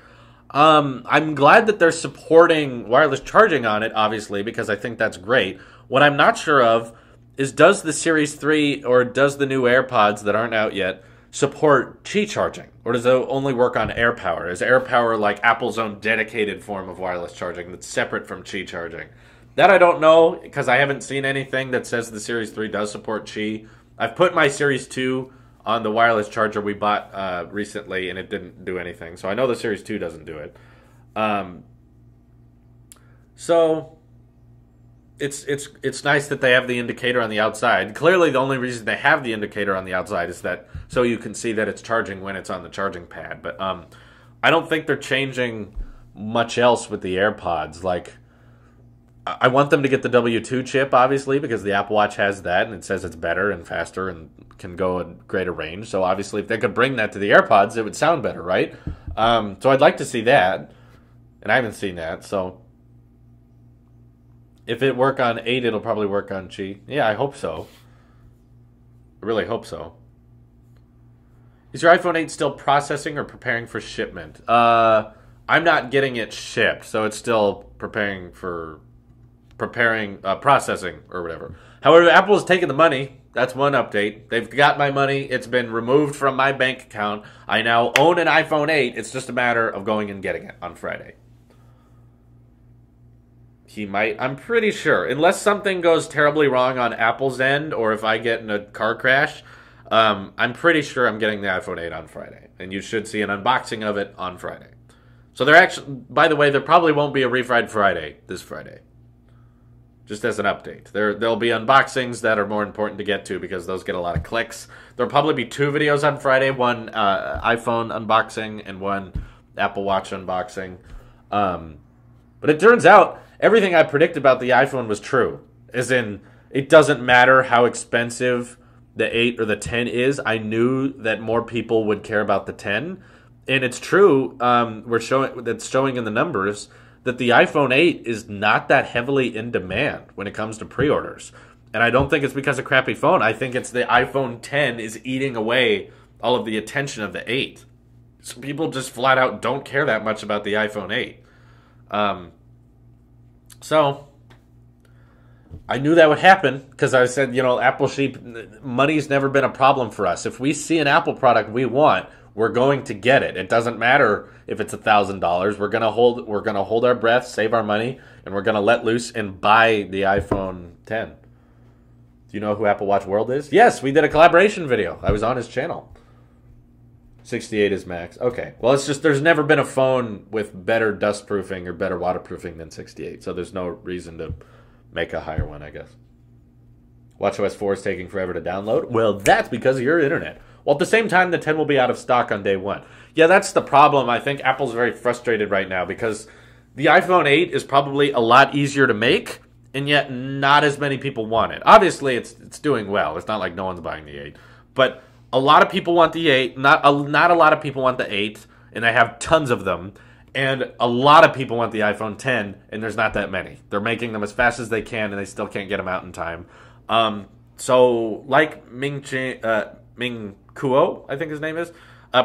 I'm glad that they're supporting wireless charging on it, obviously, because I think that's great. What I'm not sure of is, does the Series 3 or does the new AirPods that aren't out yet support Qi charging? Or does it only work on AirPower? Is AirPower like Apple's own dedicated form of wireless charging that's separate from Qi charging? That I don't know, because I haven't seen anything that says the Series 3 does support Qi. I've put my Series 2 on the wireless charger we bought recently, and it didn't do anything. So I know the Series 2 doesn't do it. So it's nice that they have the indicator on the outside. Clearly, the only reason they have the indicator on the outside is that so you can see that it's charging when it's on the charging pad. But I don't think they're changing much else with the AirPods. Like, I want them to get the W2 chip, obviously, because the Apple Watch has that, and it says it's better and faster and can go at greater range. So obviously, if they could bring that to the AirPods, it would sound better, right? So I'd like to see that, and I haven't seen that. So if it work on 8, it'll probably work on Qi. Yeah, I hope so. I really hope so. Is your iPhone 8 still processing or preparing for shipment? I'm not getting it shipped, so it's still processing or whatever. However, Apple has taken the money. That's one update. They've got my money. It's been removed from my bank account. I now own an iPhone 8. It's just a matter of going and getting it on Friday. He might. I'm pretty sure. Unless something goes terribly wrong on Apple's end or if I get in a car crash, I'm pretty sure I'm getting the iPhone 8 on Friday. And you should see an unboxing of it on Friday. So there actually, by the way, there probably won't be a Refried Friday this Friday. Just as an update. There'll be unboxings that are more important to get to because those get a lot of clicks. There'll probably be 2 videos on Friday. One iPhone unboxing and one Apple Watch unboxing. But it turns out everything I predicted about the iPhone was true. As in, it doesn't matter how expensive the 8 or the 10 is. I knew that more people would care about the 10. And it's true, that's showing in the numbers that the iPhone 8 is not that heavily in demand when it comes to pre-orders. And I don't think it's because of crappy phone. I think it's the iPhone 10 is eating away all of the attention of the 8. So people just flat out don't care that much about the iPhone 8. So I knew that would happen because I said, Apple sheep, money's never been a problem for us. If we see an Apple product we want, we're going to get it. It doesn't matter if it's $1,000. We're gonna hold our breath, save our money, and we're gonna let loose and buy the iPhone 10. Do you know who Apple Watch World is? Yes, we did a collaboration video. I was on his channel. 68 is max. Okay. Well, it's just there's never been a phone with better dust proofing or better waterproofing than 68, so there's no reason to make a higher one, I guess. WatchOS 4 is taking forever to download. Well, that's because of your internet. Well, at the same time, the 10 will be out of stock on day 1. Yeah, that's the problem. I think Apple's very frustrated right now because the iPhone 8 is probably a lot easier to make, and yet not as many people want it. Obviously, it's doing well. It's not like no one's buying the 8. But a lot of people want the 8. Not a lot of people want the 8, and I have tons of them. And a lot of people want the iPhone 10, and there's not that many. They're making them as fast as they can, and they still can't get them out in time. So, like Ming Kuo, I think his name is,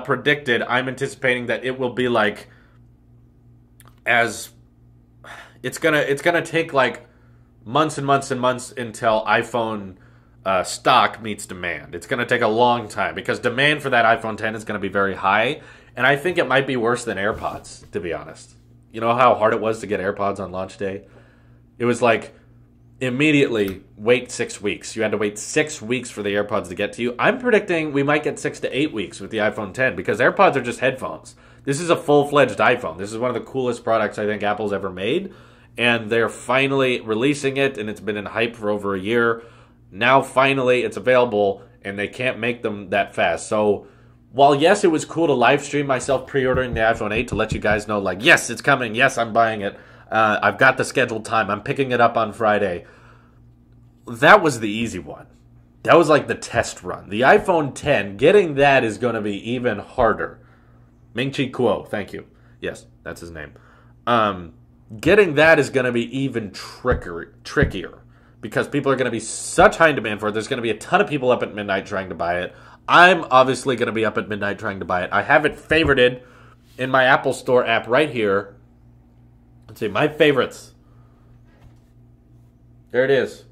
predicted, I'm anticipating that it will be like it's gonna take like months and months and months until iPhone stock meets demand. It's gonna take a long time because demand for that iPhone 10 is gonna be very high, and I think it might be worse than AirPods, to be honest. You know how hard it was to get AirPods on launch day? It was like immediately wait 6 weeks. You had to wait 6 weeks for the AirPods to get to you. I'm predicting we might get 6 to 8 weeks with the iPhone 10 because AirPods are just headphones. This is a full-fledged iPhone. This is one of the coolest products I think Apple's ever made, and they're finally releasing it, and it's been in hype for over a year. Now finally it's available, and they can't make them that fast. So while yes, it was cool to live stream myself pre-ordering the iPhone 8 to let you guys know, like, yes, it's coming. Yes, I'm buying it. I've got the scheduled time. I'm picking it up on Friday. That was the easy one. That was like the test run. The iPhone 10, getting that is going to be even harder. Ming-Chi Kuo, thank you. Yes, that's his name. Getting that is going to be even trickier because people are going to be such high demand for it. There's going to be a ton of people up at midnight trying to buy it. I'm obviously going to be up at midnight trying to buy it. I have it favorited in my Apple Store app right here. Let's see, my favorites. There it is.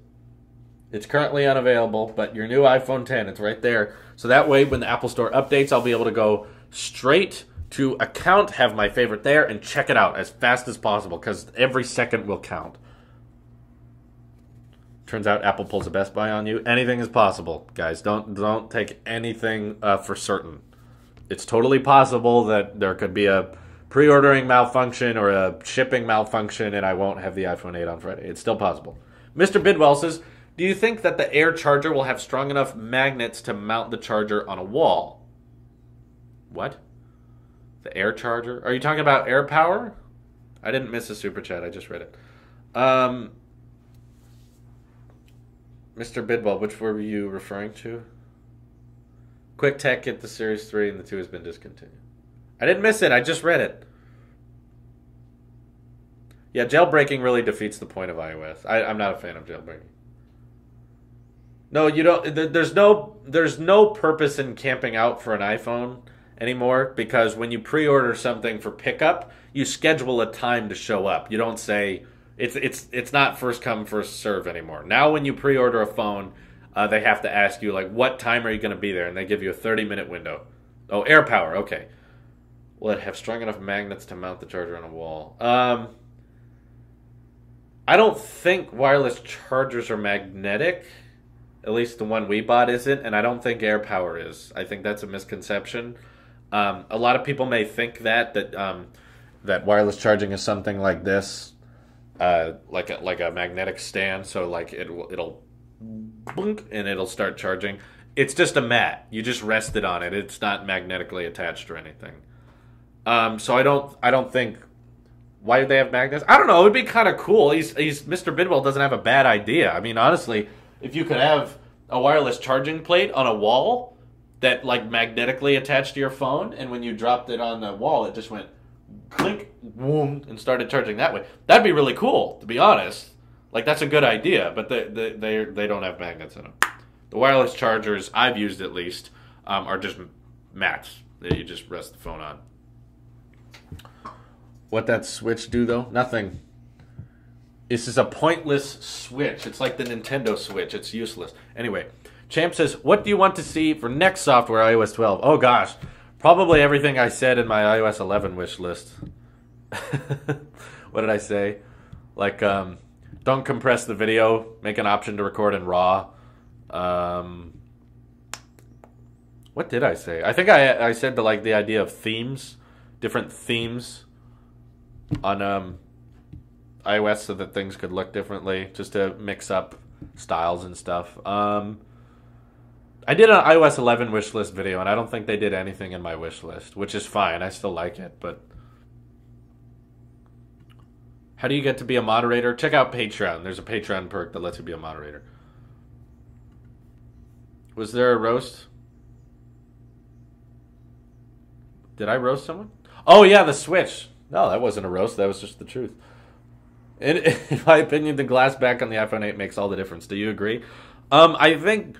It's currently unavailable, but your new iPhone 10, it's right there. So that way, when the Apple Store updates, I'll be able to go straight to account, have my favorite there, and check it out as fast as possible, because every second will count. Turns out Apple pulls a Best Buy on you. Anything is possible, guys. Don't take anything for certain. It's totally possible that there could be a pre-ordering malfunction or a shipping malfunction, and I won't have the iPhone 8 on Friday. It's still possible. Mr. Bidwell says, do you think that the Air charger will have strong enough magnets to mount the charger on a wall? What? The Air charger? Are you talking about Air Power? I didn't miss a super chat. I just read it. Um, Mr. Bidwell, which were you referring to? Quick Tech get the Series 3 and the 2 has been discontinued. I didn't miss it. I just read it. Yeah, jailbreaking really defeats the point of iOS. I'm not a fan of jailbreaking. No, you don't. There's no purpose in camping out for an iPhone anymore, because when you pre-order something for pickup, you schedule a time to show up. You don't say it's not first come first serve anymore. Now when you pre-order a phone, they have to ask you like, what time are you going to be there, and they give you a 30-minute window. Oh, AirPower. Okay. Will it have strong enough magnets to mount the charger on a wall? I don't think wireless chargers are magnetic. At least the one we bought isn't, and I don't think AirPower is. I think that's a misconception. A lot of people may think that wireless charging is something like this, like a magnetic stand. So like it'll blink and it'll start charging. It's just a mat. You just rest it on it. It's not magnetically attached or anything. So I don't think. Why do they have magnets? I don't know. It would be kind of cool. He's Mr. Bidwell doesn't have a bad idea. I mean, honestly, if you could have a wireless charging plate on a wall that like magnetically attached to your phone, and when you dropped it on the wall, it just went clink, boom, and started charging that way. That'd be really cool, to be honest. Like, that's a good idea, but they don't have magnets in them. The wireless chargers I've used, at least, are just mats that you just rest the phone on. What that Switch do, though? Nothing. This is a pointless Switch. It's like the Nintendo Switch. It's useless. Anyway, Champ says, what do you want to see for next software, iOS 12? Oh, gosh. Probably everything I said in my iOS 11 wish list. What did I say? Like, don't compress the video. Make an option to record in RAW. What did I say? I think I said the idea of themes. Different themes on iOS so that things could look differently, just to mix up styles and stuff. I did an iOS 11 wish list video, and I don't think they did anything in my wish list, which is fine. I still like it, but how do you get to be a moderator? Check out Patreon. There's a Patreon perk that lets you be a moderator. Was there a roast? Did I roast someone? Oh, yeah, the Switch. No, that wasn't a roast. That was just the truth. In my opinion, the glass back on the iPhone 8 makes all the difference. Do you agree? I think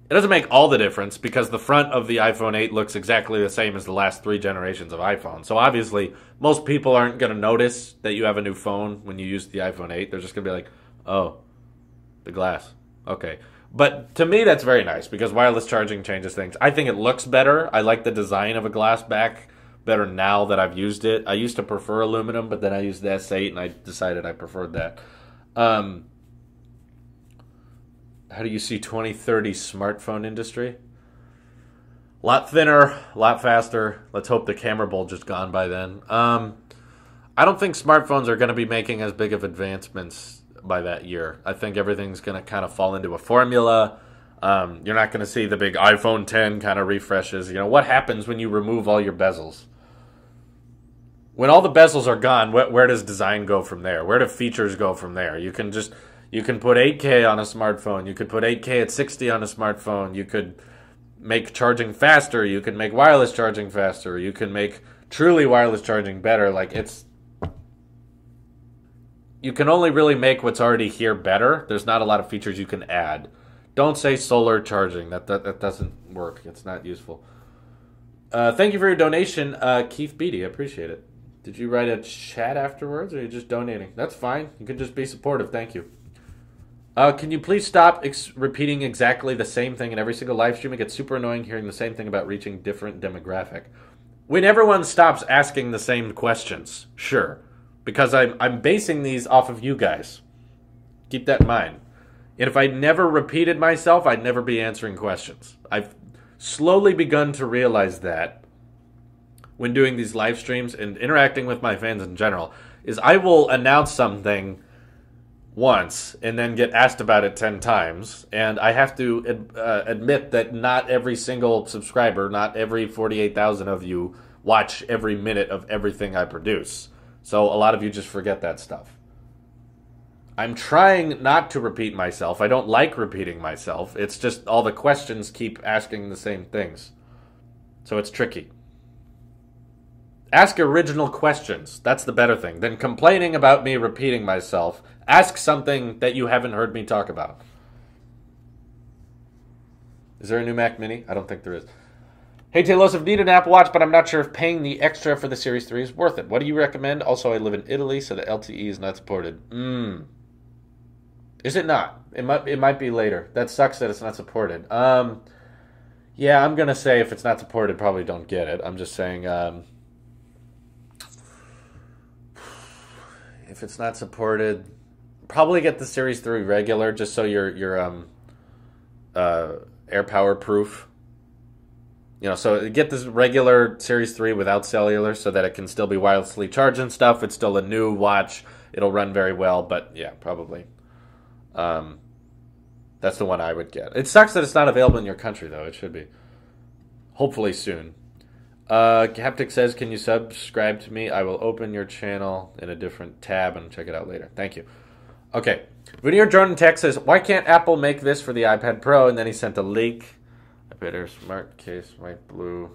it doesn't make all the difference because the front of the iPhone 8 looks exactly the same as the last 3 generations of iPhone. So obviously, most people aren't going to notice that you have a new phone when you use the iPhone 8. They're just going to be like, oh, the glass. Okay. But to me, that's very nice because wireless charging changes things. I think it looks better. I like the design of a glass back better now that I've used it. I used to prefer aluminum, but then I used the S8 and I decided I preferred that. How do you see 2030 smartphone industry? A lot thinner, a lot faster. Let's hope the camera bulge is gone by then. I don't think smartphones are going to be making as big of advancements by that year. I think everything's going to kind of fall into a formula. You're not going to see the big iPhone 10 kind of refreshes. You know, what happens when you remove all your bezels? When all the bezels are gone, where does design go from there? Where do features go from there? You can put 8K on a smartphone. You could put 8K at 60 on a smartphone. You could make charging faster. You can make wireless charging faster. You can make truly wireless charging better. You can only really make what's already here better. There's not a lot of features you can add. Don't say solar charging. That doesn't work. It's not useful. Thank you for your donation, Keith Beatty. I appreciate it. Did you write a chat afterwards, or are you just donating? That's fine. You can just be supportive. Thank you. Can you please stop repeating exactly the same thing in every single live stream? It gets super annoying hearing the same thing about reaching different demographic. When everyone stops asking the same questions, sure. Because I'm basing these off of you guys. Keep that in mind. And if I never repeated myself, I'd never be answering questions. I've slowly begun to realize that when doing these live streams and interacting with my fans in general, is I will announce something once and then get asked about it 10 times. And I have to admit that not every single subscriber, not every 48,000 of you watch every minute of everything I produce. So a lot of you just forget that stuff. I'm trying not to repeat myself. I don't like repeating myself. It's just all the questions keep asking the same things. So it's tricky. Ask original questions. That's the better thing than complaining about me repeating myself. Ask something that you haven't heard me talk about. Is there a new Mac Mini? I don't think there is. Hey, Tailosive, need an Apple Watch, but I'm not sure if paying the extra for the Series 3 is worth it. What do you recommend? Also, I live in Italy, so the LTE is not supported. Is it not? It might be later. That sucks that it's not supported. Yeah, I'm going to say if it's not supported, probably don't get it. I'm just saying... if it's not supported, probably get the Series 3 regular, just so you're AirPower proof. You know, so get this regular Series 3 without cellular so that it can still be wirelessly charged and stuff. It's still a new watch. It'll run very well, but yeah, probably. That's the one I would get. It sucks that it's not available in your country, though. It should be. Hopefully soon. Haptic says, can you subscribe to me? I will open your channel in a different tab and check it out later. Thank you. Okay. Veneer Jordan Tech says, why can't Apple make this for the iPad Pro? And then he sent a link. iPad Air Smart Case, white, blue.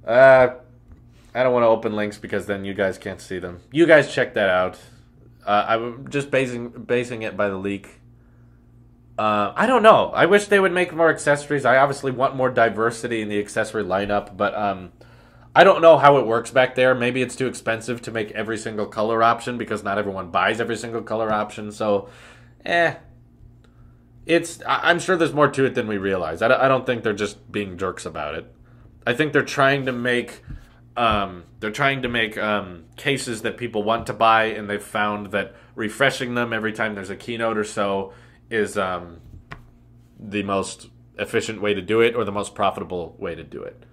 I don't want to open links because then you guys can't see them. You guys check that out. I'm just basing it by the leak. I don't know. I wish they would make more accessories. I obviously want more diversity in the accessory lineup, but I don't know how it works back there. Maybe it's too expensive to make every single color option because not everyone buys every single color option. So, I'm sure there's more to it than we realize. I don't think they're just being jerks about it. I think they're trying to make cases that people want to buy, and they've found that refreshing them every time there's a keynote or so is the most efficient way to do it or the most profitable way to do it.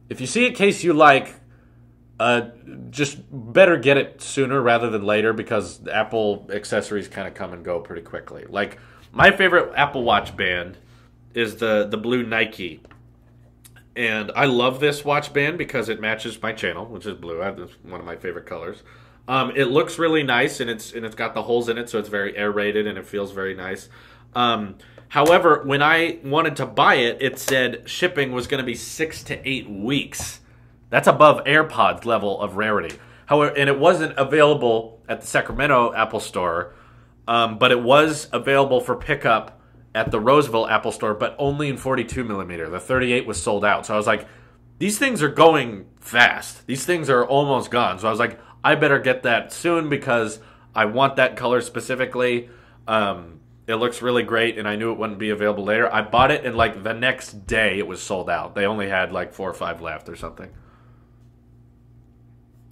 If you see a case you like, just better get it sooner rather than later because Apple accessories kind of come and go pretty quickly. Like, my favorite Apple Watch band is the blue Nike. And I love this watch band because it matches my channel, which is blue. It's one of my favorite colors. It looks really nice, and it's got the holes in it, so it's very aerated, and it feels very nice. However, when I wanted to buy it, it said shipping was going to be 6 to 8 weeks. That's above AirPods level of rarity. However, and it wasn't available at the Sacramento Apple Store, but it was available for pickup at the Roseville Apple Store, but only in 42 millimeter. The 38 was sold out. So I was like, these things are going fast. These things are almost gone. So I was like, I better get that soon because I want that color specifically. It looks really great, and I knew it wouldn't be available later. I bought it, and like the next day it was sold out. They only had like 4 or 5 left or something.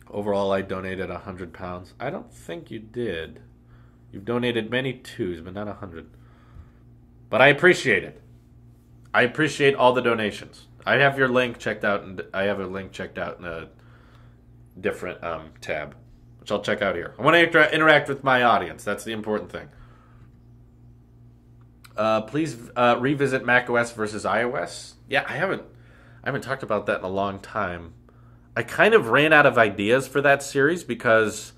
Overall, I donated 100 pounds. I don't think you did. You've donated many twos, but not 100. But I appreciate it. I appreciate all the donations. I have your link checked out, and I have a link checked out in a different tab, which I'll check out here. I want to interact with my audience. That's the important thing. Please revisit macOS versus iOS. Yeah, I haven't talked about that in a long time. I kind of ran out of ideas for that series because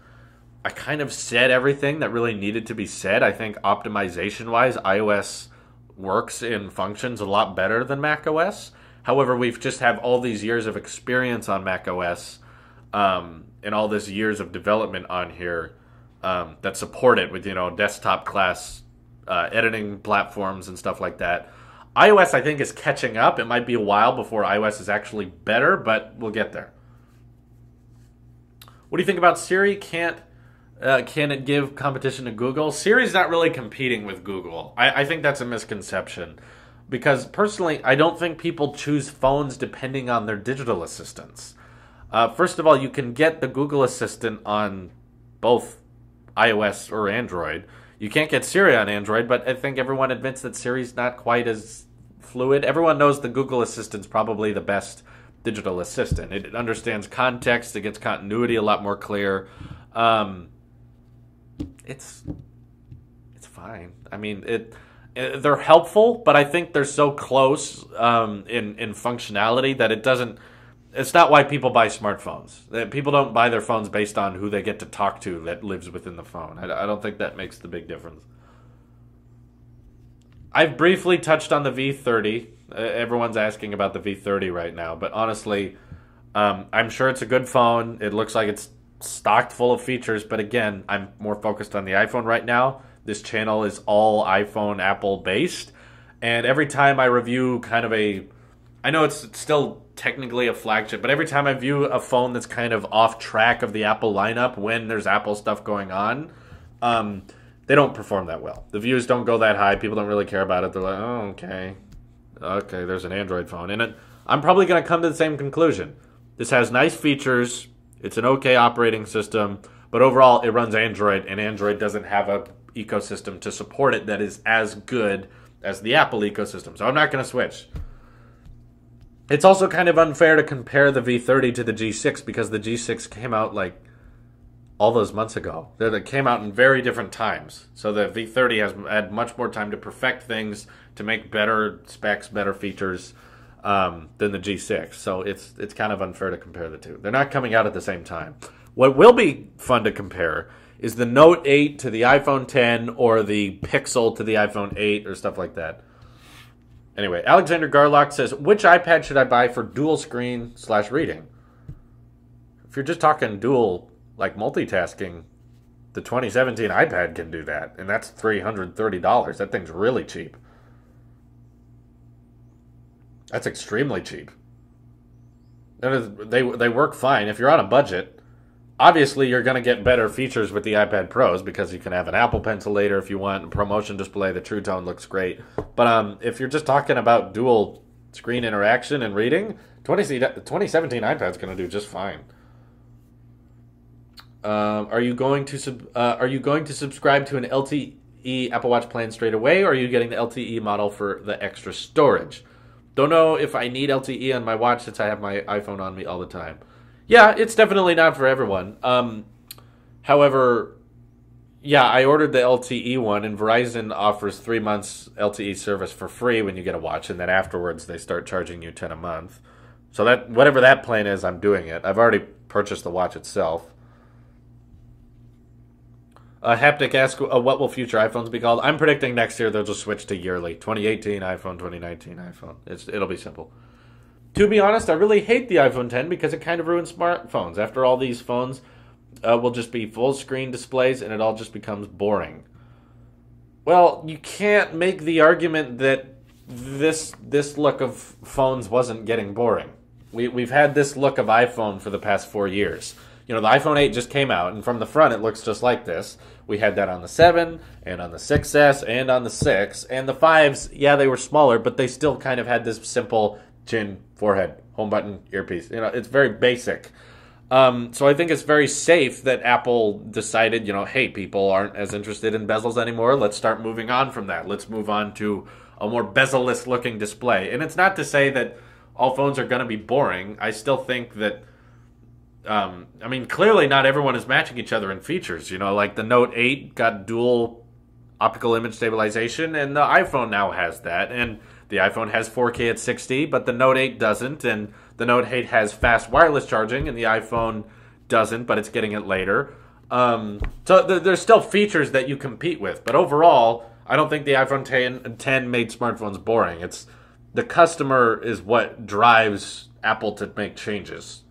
I kind of said everything that really needed to be said. I think optimization-wise, iOS works and functions a lot better than macOS. However, we've just have all these years of experience on macOS and all this years of development on here that support it with, desktop class editing platforms and stuff like that. iOS, I think, is catching up. It might be a while before iOS is actually better, but we'll get there. What do you think about Siri? Can it give competition to Google? Siri's not really competing with Google. I think that's a misconception. Because personally, I don't think people choose phones depending on their digital assistants. First of all, you can get the Google Assistant on both iOS or Android. You can't get Siri on Android, but I think everyone admits that Siri's not quite as fluid. Everyone knows the Google Assistant's probably the best digital assistant. It understands context. It gets continuity a lot more clear. It's fine. I mean, they're helpful, but I think they're so close in functionality that it doesn't. it's not why people buy smartphones. People don't buy their phones based on who they get to talk to that lives within the phone. I don't think that makes the big difference. I've briefly touched on the V30. Everyone's asking about the V30 right now, but honestly, I'm sure it's a good phone. It looks like it's stocked full of features, but again, I'm more focused on the iPhone right now. This channel is all iPhone, Apple based, and every time I review kind of I know it's still technically a flagship, but every time I view a phone that's kind of off track of the Apple lineup when there's Apple stuff going on, they don't perform that well. The views don't go that high. People don't really care about it. They're like, oh, okay, there's an Android phone. And I'm probably going to come to the same conclusion. This has nice features. It's an okay operating system, but overall it runs Android, and Android doesn't have a ecosystem to support it that is as good as the Apple ecosystem. So I'm not going to switch. It's also kind of unfair to compare the V30 to the G6 because the G6 came out like all those months ago. They came out in very different times. So the V30 has had much more time to perfect things, to make better specs, better features than the G6. So it's kind of unfair to compare the two. They're not coming out at the same time. What will be fun to compare is the Note 8 to the iPhone 10 or the Pixel to the iPhone 8 or stuff like that. Anyway, Alexander Garlock says, which iPad should I buy for dual screen / reading? If you're just talking dual, like multitasking, the 2017 iPad can do that, and that's $330. That thing's really cheap. That's extremely cheap. They work fine. If you're on a budget, obviously you're going to get better features with the iPad Pros because you can have an Apple Pencil later if you want, a promotion display, the True Tone looks great. But if you're just talking about dual screen interaction and reading, 2017 iPad's going to do just fine. Are you going to subscribe to an LTE Apple Watch plan straight away, or are you getting the LTE model for the extra storage? Don't know if I need LTE on my watch since I have my iPhone on me all the time. Yeah, it's definitely not for everyone. However, yeah, I ordered the LTE one, and Verizon offers 3 months LTE service for free when you get a watch, and then afterwards they start charging you $10 a month. So that whatever that plan is, I'm doing it. I've already purchased the watch itself. Haptic asks, what will future iPhones be called? I'm predicting next year they'll just switch to yearly. 2018 iPhone, 2019 iPhone. It'll be simple. To be honest, I really hate the iPhone 10 because it kind of ruins smartphones. After all, these phones will just be full screen displays and it all just becomes boring. Well, you can't make the argument that this look of phones wasn't getting boring. We've had this look of iPhone for the past 4 years. You know, the iPhone 8 just came out, and from the front it looks just like this. We had that on the 7, and on the 6S, and on the 6. And the 5s, yeah, they were smaller, but they still kind of had this simple chin, forehead, home button, earpiece. You know, it's very basic. So I think it's very safe that Apple decided, you know, hey, people aren't as interested in bezels anymore. Let's start moving on from that. Let's move on to a more bezel-less looking display. And it's not to say that all phones are going to be boring. I still think that I mean, clearly not everyone is matching each other in features. You know, like the Note 8 got dual optical image stabilization, and the iPhone now has that. And the iPhone has 4K at 60, but the Note 8 doesn't. And the Note 8 has fast wireless charging, and the iPhone doesn't, but it's getting it later. So there's still features that you compete with. But overall, I don't think the iPhone 10 made smartphones boring. It's the customer is what drives Apple to make changes.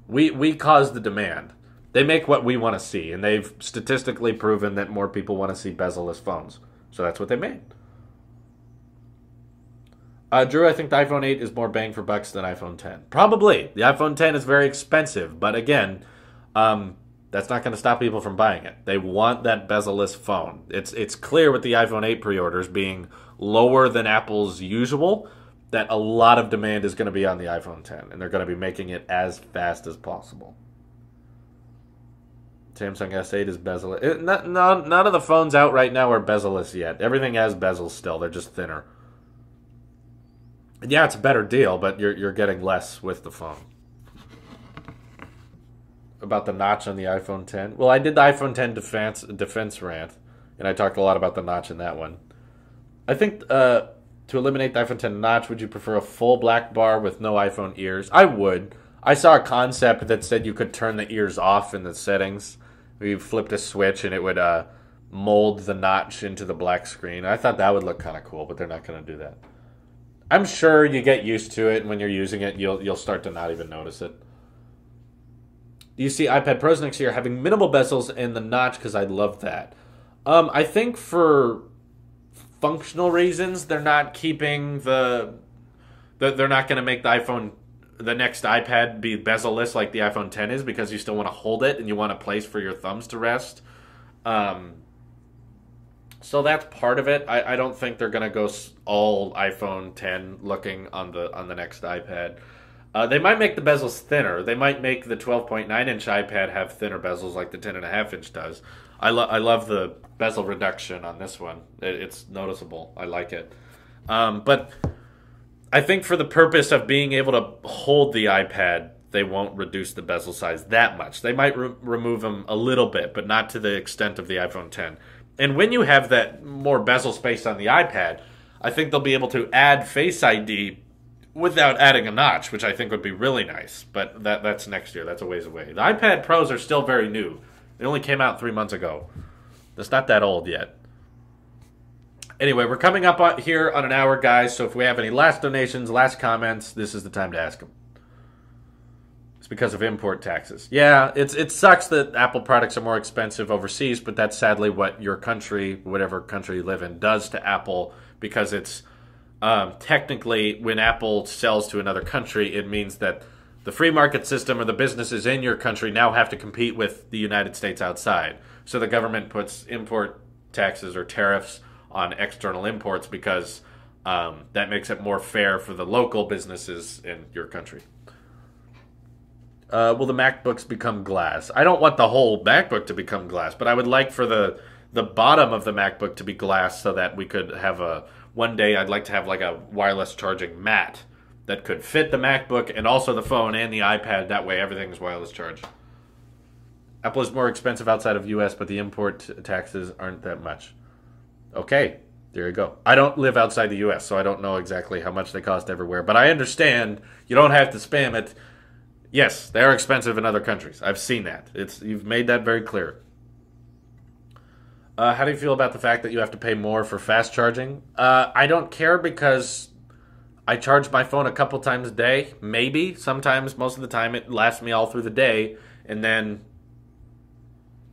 We cause the demand. They make what we want to see, and they've statistically proven that more people want to see bezel-less phones. So that's what they made. Drew, I think the iPhone 8 is more bang for bucks than iPhone 10. Probably. The iPhone 10 is very expensive, but again, that's not going to stop people from buying it. They want that bezel-less phone. It's clear with the iPhone 8 pre-orders being lower than Apple's usual that a lot of demand is going to be on the iPhone 10, and they're going to be making it as fast as possible. Samsung S8 is bezel-less. None of the phones out right now are bezel-less yet. Everything has bezels still. They're just thinner. Yeah, it's a better deal, but you're getting less with the phone. About the notch on the iPhone 10. Well, I did the iPhone 10 defense rant, and I talked a lot about the notch in that one. I think to eliminate the iPhone 10 notch, would you prefer a full black bar with no iPhone ears? I would. I saw a concept that said you could turn the ears off in the settings. You flipped a switch and it would mold the notch into the black screen. I thought that would look kind of cool, but they're not going to do that. I'm sure you get used to it, and when you're using it, you'll start to not even notice it. Do you see iPad Pros next year having minimal bezels in the notch? Because I'd love that. I think for functional reasons, they're not keeping they're not going to make the next iPad be bezel-less like the iPhone 10 is, because you still want to hold it and you want a place for your thumbs to rest. So that's part of it. I don't think they're going to go all iPhone 10 looking on the next iPad. They might make the bezels thinner. They might make the 12.9-inch iPad have thinner bezels like the 10.5-inch does. I love the bezel reduction on this one. It's noticeable. I like it. But I think for the purpose of being able to hold the iPad, they won't reduce the bezel size that much. They might remove them a little bit, but not to the extent of the iPhone 10. And when you have that more bezel space on the iPad, I think they'll be able to add Face ID without adding a notch, which I think would be really nice. But that's next year. That's a ways away. The iPad Pros are still very new. They only came out 3 months ago. It's not that old yet. Anyway, we're coming up here on an hour, guys, so if we have any last donations, last comments, this is the time to ask them. It's because of import taxes. Yeah, it sucks that Apple products are more expensive overseas, but that's sadly what your country, whatever country you live in, does to Apple, because it's technically, when Apple sells to another country, it means that the free market system or the businesses in your country now have to compete with the United States outside. So the government puts import taxes or tariffs on external imports because that makes it more fair for the local businesses in your country. Will the MacBooks become glass? I don't want the whole MacBook to become glass, but I would like for the bottom of the MacBook to be glass so that we could have one day I'd like to have like a wireless charging mat that could fit the MacBook and also the phone and the iPad. That way everything is wireless charged. Apple is more expensive outside of US, but the import taxes aren't that much. Okay, there you go. I don't live outside the US, so I don't know exactly how much they cost everywhere. But I understand you don't have to spam it. Yes, they are expensive in other countries. I've seen that. You've made that very clear. How do you feel about the fact that you have to pay more for fast charging? I don't care because I charge my phone a couple times a day. Maybe. Sometimes, most of the time, it lasts me all through the day. And then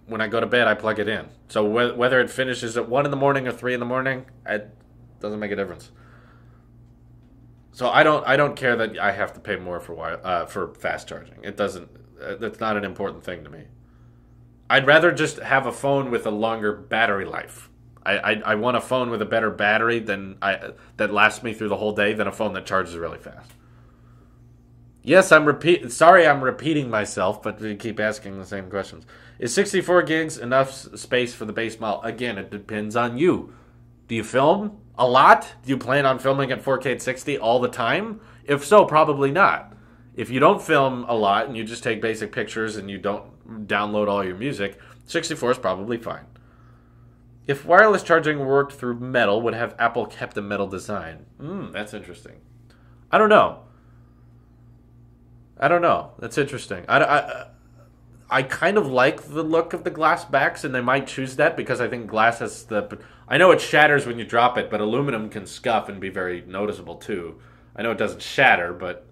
when I go to bed, I plug it in. So whether it finishes at 1 in the morning or 3 in the morning, it doesn't make a difference. So I don't care that I have to pay more for fast charging. It doesn't. That's not an important thing to me. I'd rather just have a phone with a longer battery life. I want a phone with a better battery that lasts me through the whole day than a phone that charges really fast. Yes, sorry I'm repeating myself, but we keep asking the same questions. Is 64 gigs enough space for the base model? Again, it depends on you. Do you film a lot? Do you plan on filming at 4K at 60 all the time? If so, probably not. If you don't film a lot and you just take basic pictures and you don't download all your music, 64 is probably fine. If wireless charging worked through metal, would have Apple kept the metal design? That's interesting. I don't know. That's interesting. I kind of like the look of the glass backs, and they might choose that because I think glass has I know it shatters when you drop it, but aluminum can scuff and be very noticeable too. I know it doesn't shatter, but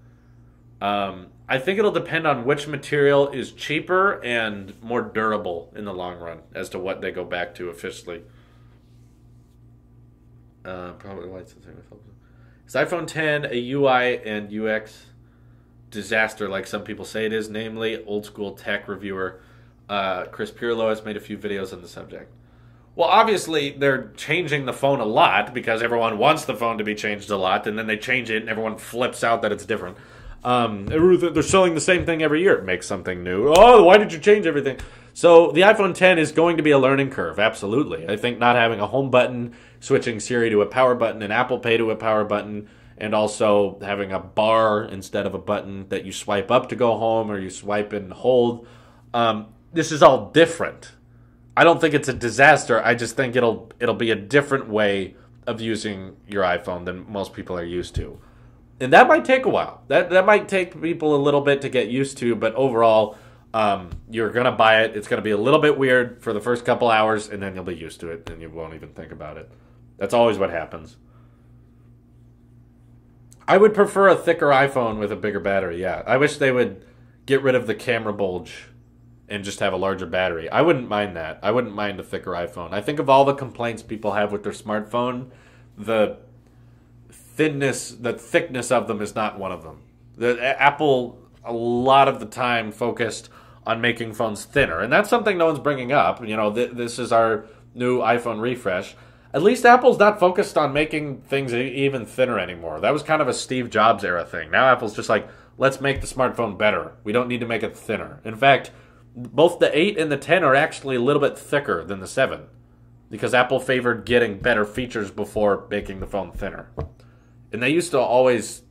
I think it'll depend on which material is cheaper and more durable in the long run as to what they go back to officially. Probably lights the same. Is iPhone 10 a UI and UX disaster like some people say it is? Namely, old school tech reviewer Chris Pirlo has made a few videos on the subject. Well, obviously, they're changing the phone a lot because everyone wants the phone to be changed a lot, and then they change it and everyone flips out that it's different. They're selling the same thing every year. Make something new. Oh, why did you change everything? So the iPhone 10 is going to be a learning curve, absolutely. I think not having a home button, switching Siri to a power button, and Apple Pay to a power button, and also having a bar instead of a button that you swipe up to go home or you swipe and hold. This is all different. I don't think it's a disaster. I just think it'll be a different way of using your iPhone than most people are used to. And that might take a while. That might take people a little bit to get used to, but overall, you're going to buy it. It's going to be a little bit weird for the first couple hours, and then you'll be used to it, and you won't even think about it. That's always what happens. I would prefer a thicker iPhone with a bigger battery, yeah. I wish they would get rid of the camera bulge and just have a larger battery. I wouldn't mind that. I wouldn't mind a thicker iPhone. I think of all the complaints people have with their smartphone, the thickness of them is not one of them. Apple, a lot of the time, focused on making phones thinner. And that's something no one's bringing up. You know, this is our new iPhone refresh. At least Apple's not focused on making things even thinner anymore. That was kind of a Steve Jobs era thing. Now Apple's just like, let's make the smartphone better. We don't need to make it thinner. In fact, both the 8 and the 10 are actually a little bit thicker than the 7 because Apple favored getting better features before making the phone thinner. And they used to always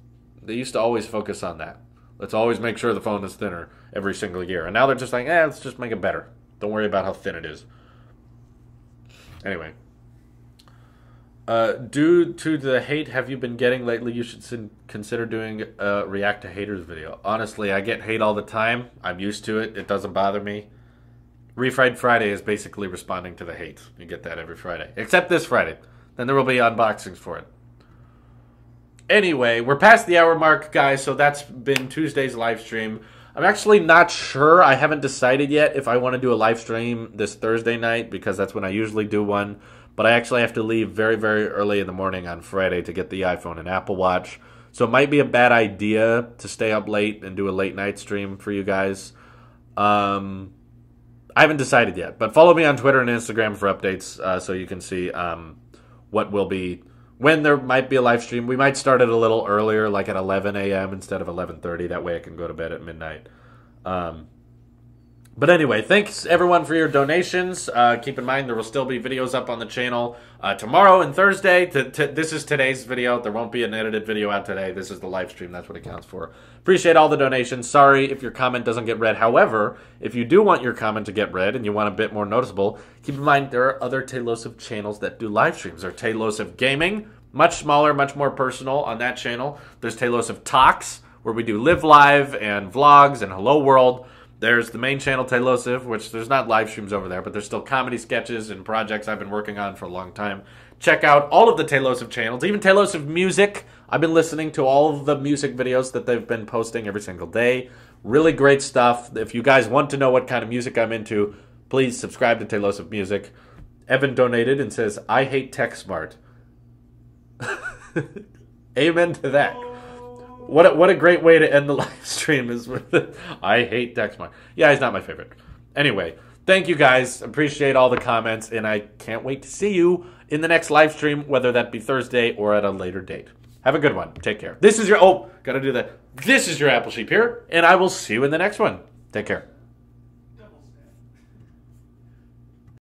focus on that. Let's always make sure the phone is thinner every single year. And now they're just like, let's just make it better. Don't worry about how thin it is. Anyway. Due to the hate have you been getting lately, you should consider doing a React to Haters video. Honestly, I get hate all the time. I'm used to it. It doesn't bother me. Refried Friday is basically responding to the hate. You get that every Friday. Except this Friday. Then there will be unboxings for it. Anyway, we're past the hour mark, guys, so that's been Tuesday's live stream. I'm actually not sure. I haven't decided yet if I want to do a live stream this Thursday night because that's when I usually do one. But I actually have to leave very, very early in the morning on Friday to get the iPhone and Apple Watch. So it might be a bad idea to stay up late and do a late night stream for you guys. I haven't decided yet. But follow me on Twitter and Instagram for updates so you can see what will be, when there might be a live stream. We might start it a little earlier, like at 11 a.m. instead of 11:30. That way I can go to bed at midnight. But anyway, thanks everyone for your donations. Keep in mind there will still be videos up on the channel tomorrow and Thursday. This is today's video. There won't be an edited video out today. This is the live stream. That's what it counts for. Appreciate all the donations. Sorry if your comment doesn't get read. However, if you do want your comment to get read and you want a bit more noticeable, keep in mind there are other Tailosive channels that do live streams. There's Tailosive Gaming, much smaller, much more personal on that channel. There's Tailosive Talks, where we do live live and vlogs and Hello World. There's the main channel, Tailosive, which there's not live streams over there, but there's still comedy sketches and projects I've been working on for a long time. Check out all of the Tailosive channels, even Tailosive Music. I've been listening to all of the music videos that they've been posting every single day. Really great stuff. If you guys want to know what kind of music I'm into, please subscribe to Tailosive Music. Evan donated and says, I hate TechSmart. Amen to that. What a great way to end the live stream is with I hate TechSmart. Yeah, he's not my favorite. Anyway, thank you guys. Appreciate all the comments, and I can't wait to see you in the next live stream, whether that be Thursday or at a later date. Have a good one. Take care. This is your This is your Apple Sheep here, and I will see you in the next one. Take care.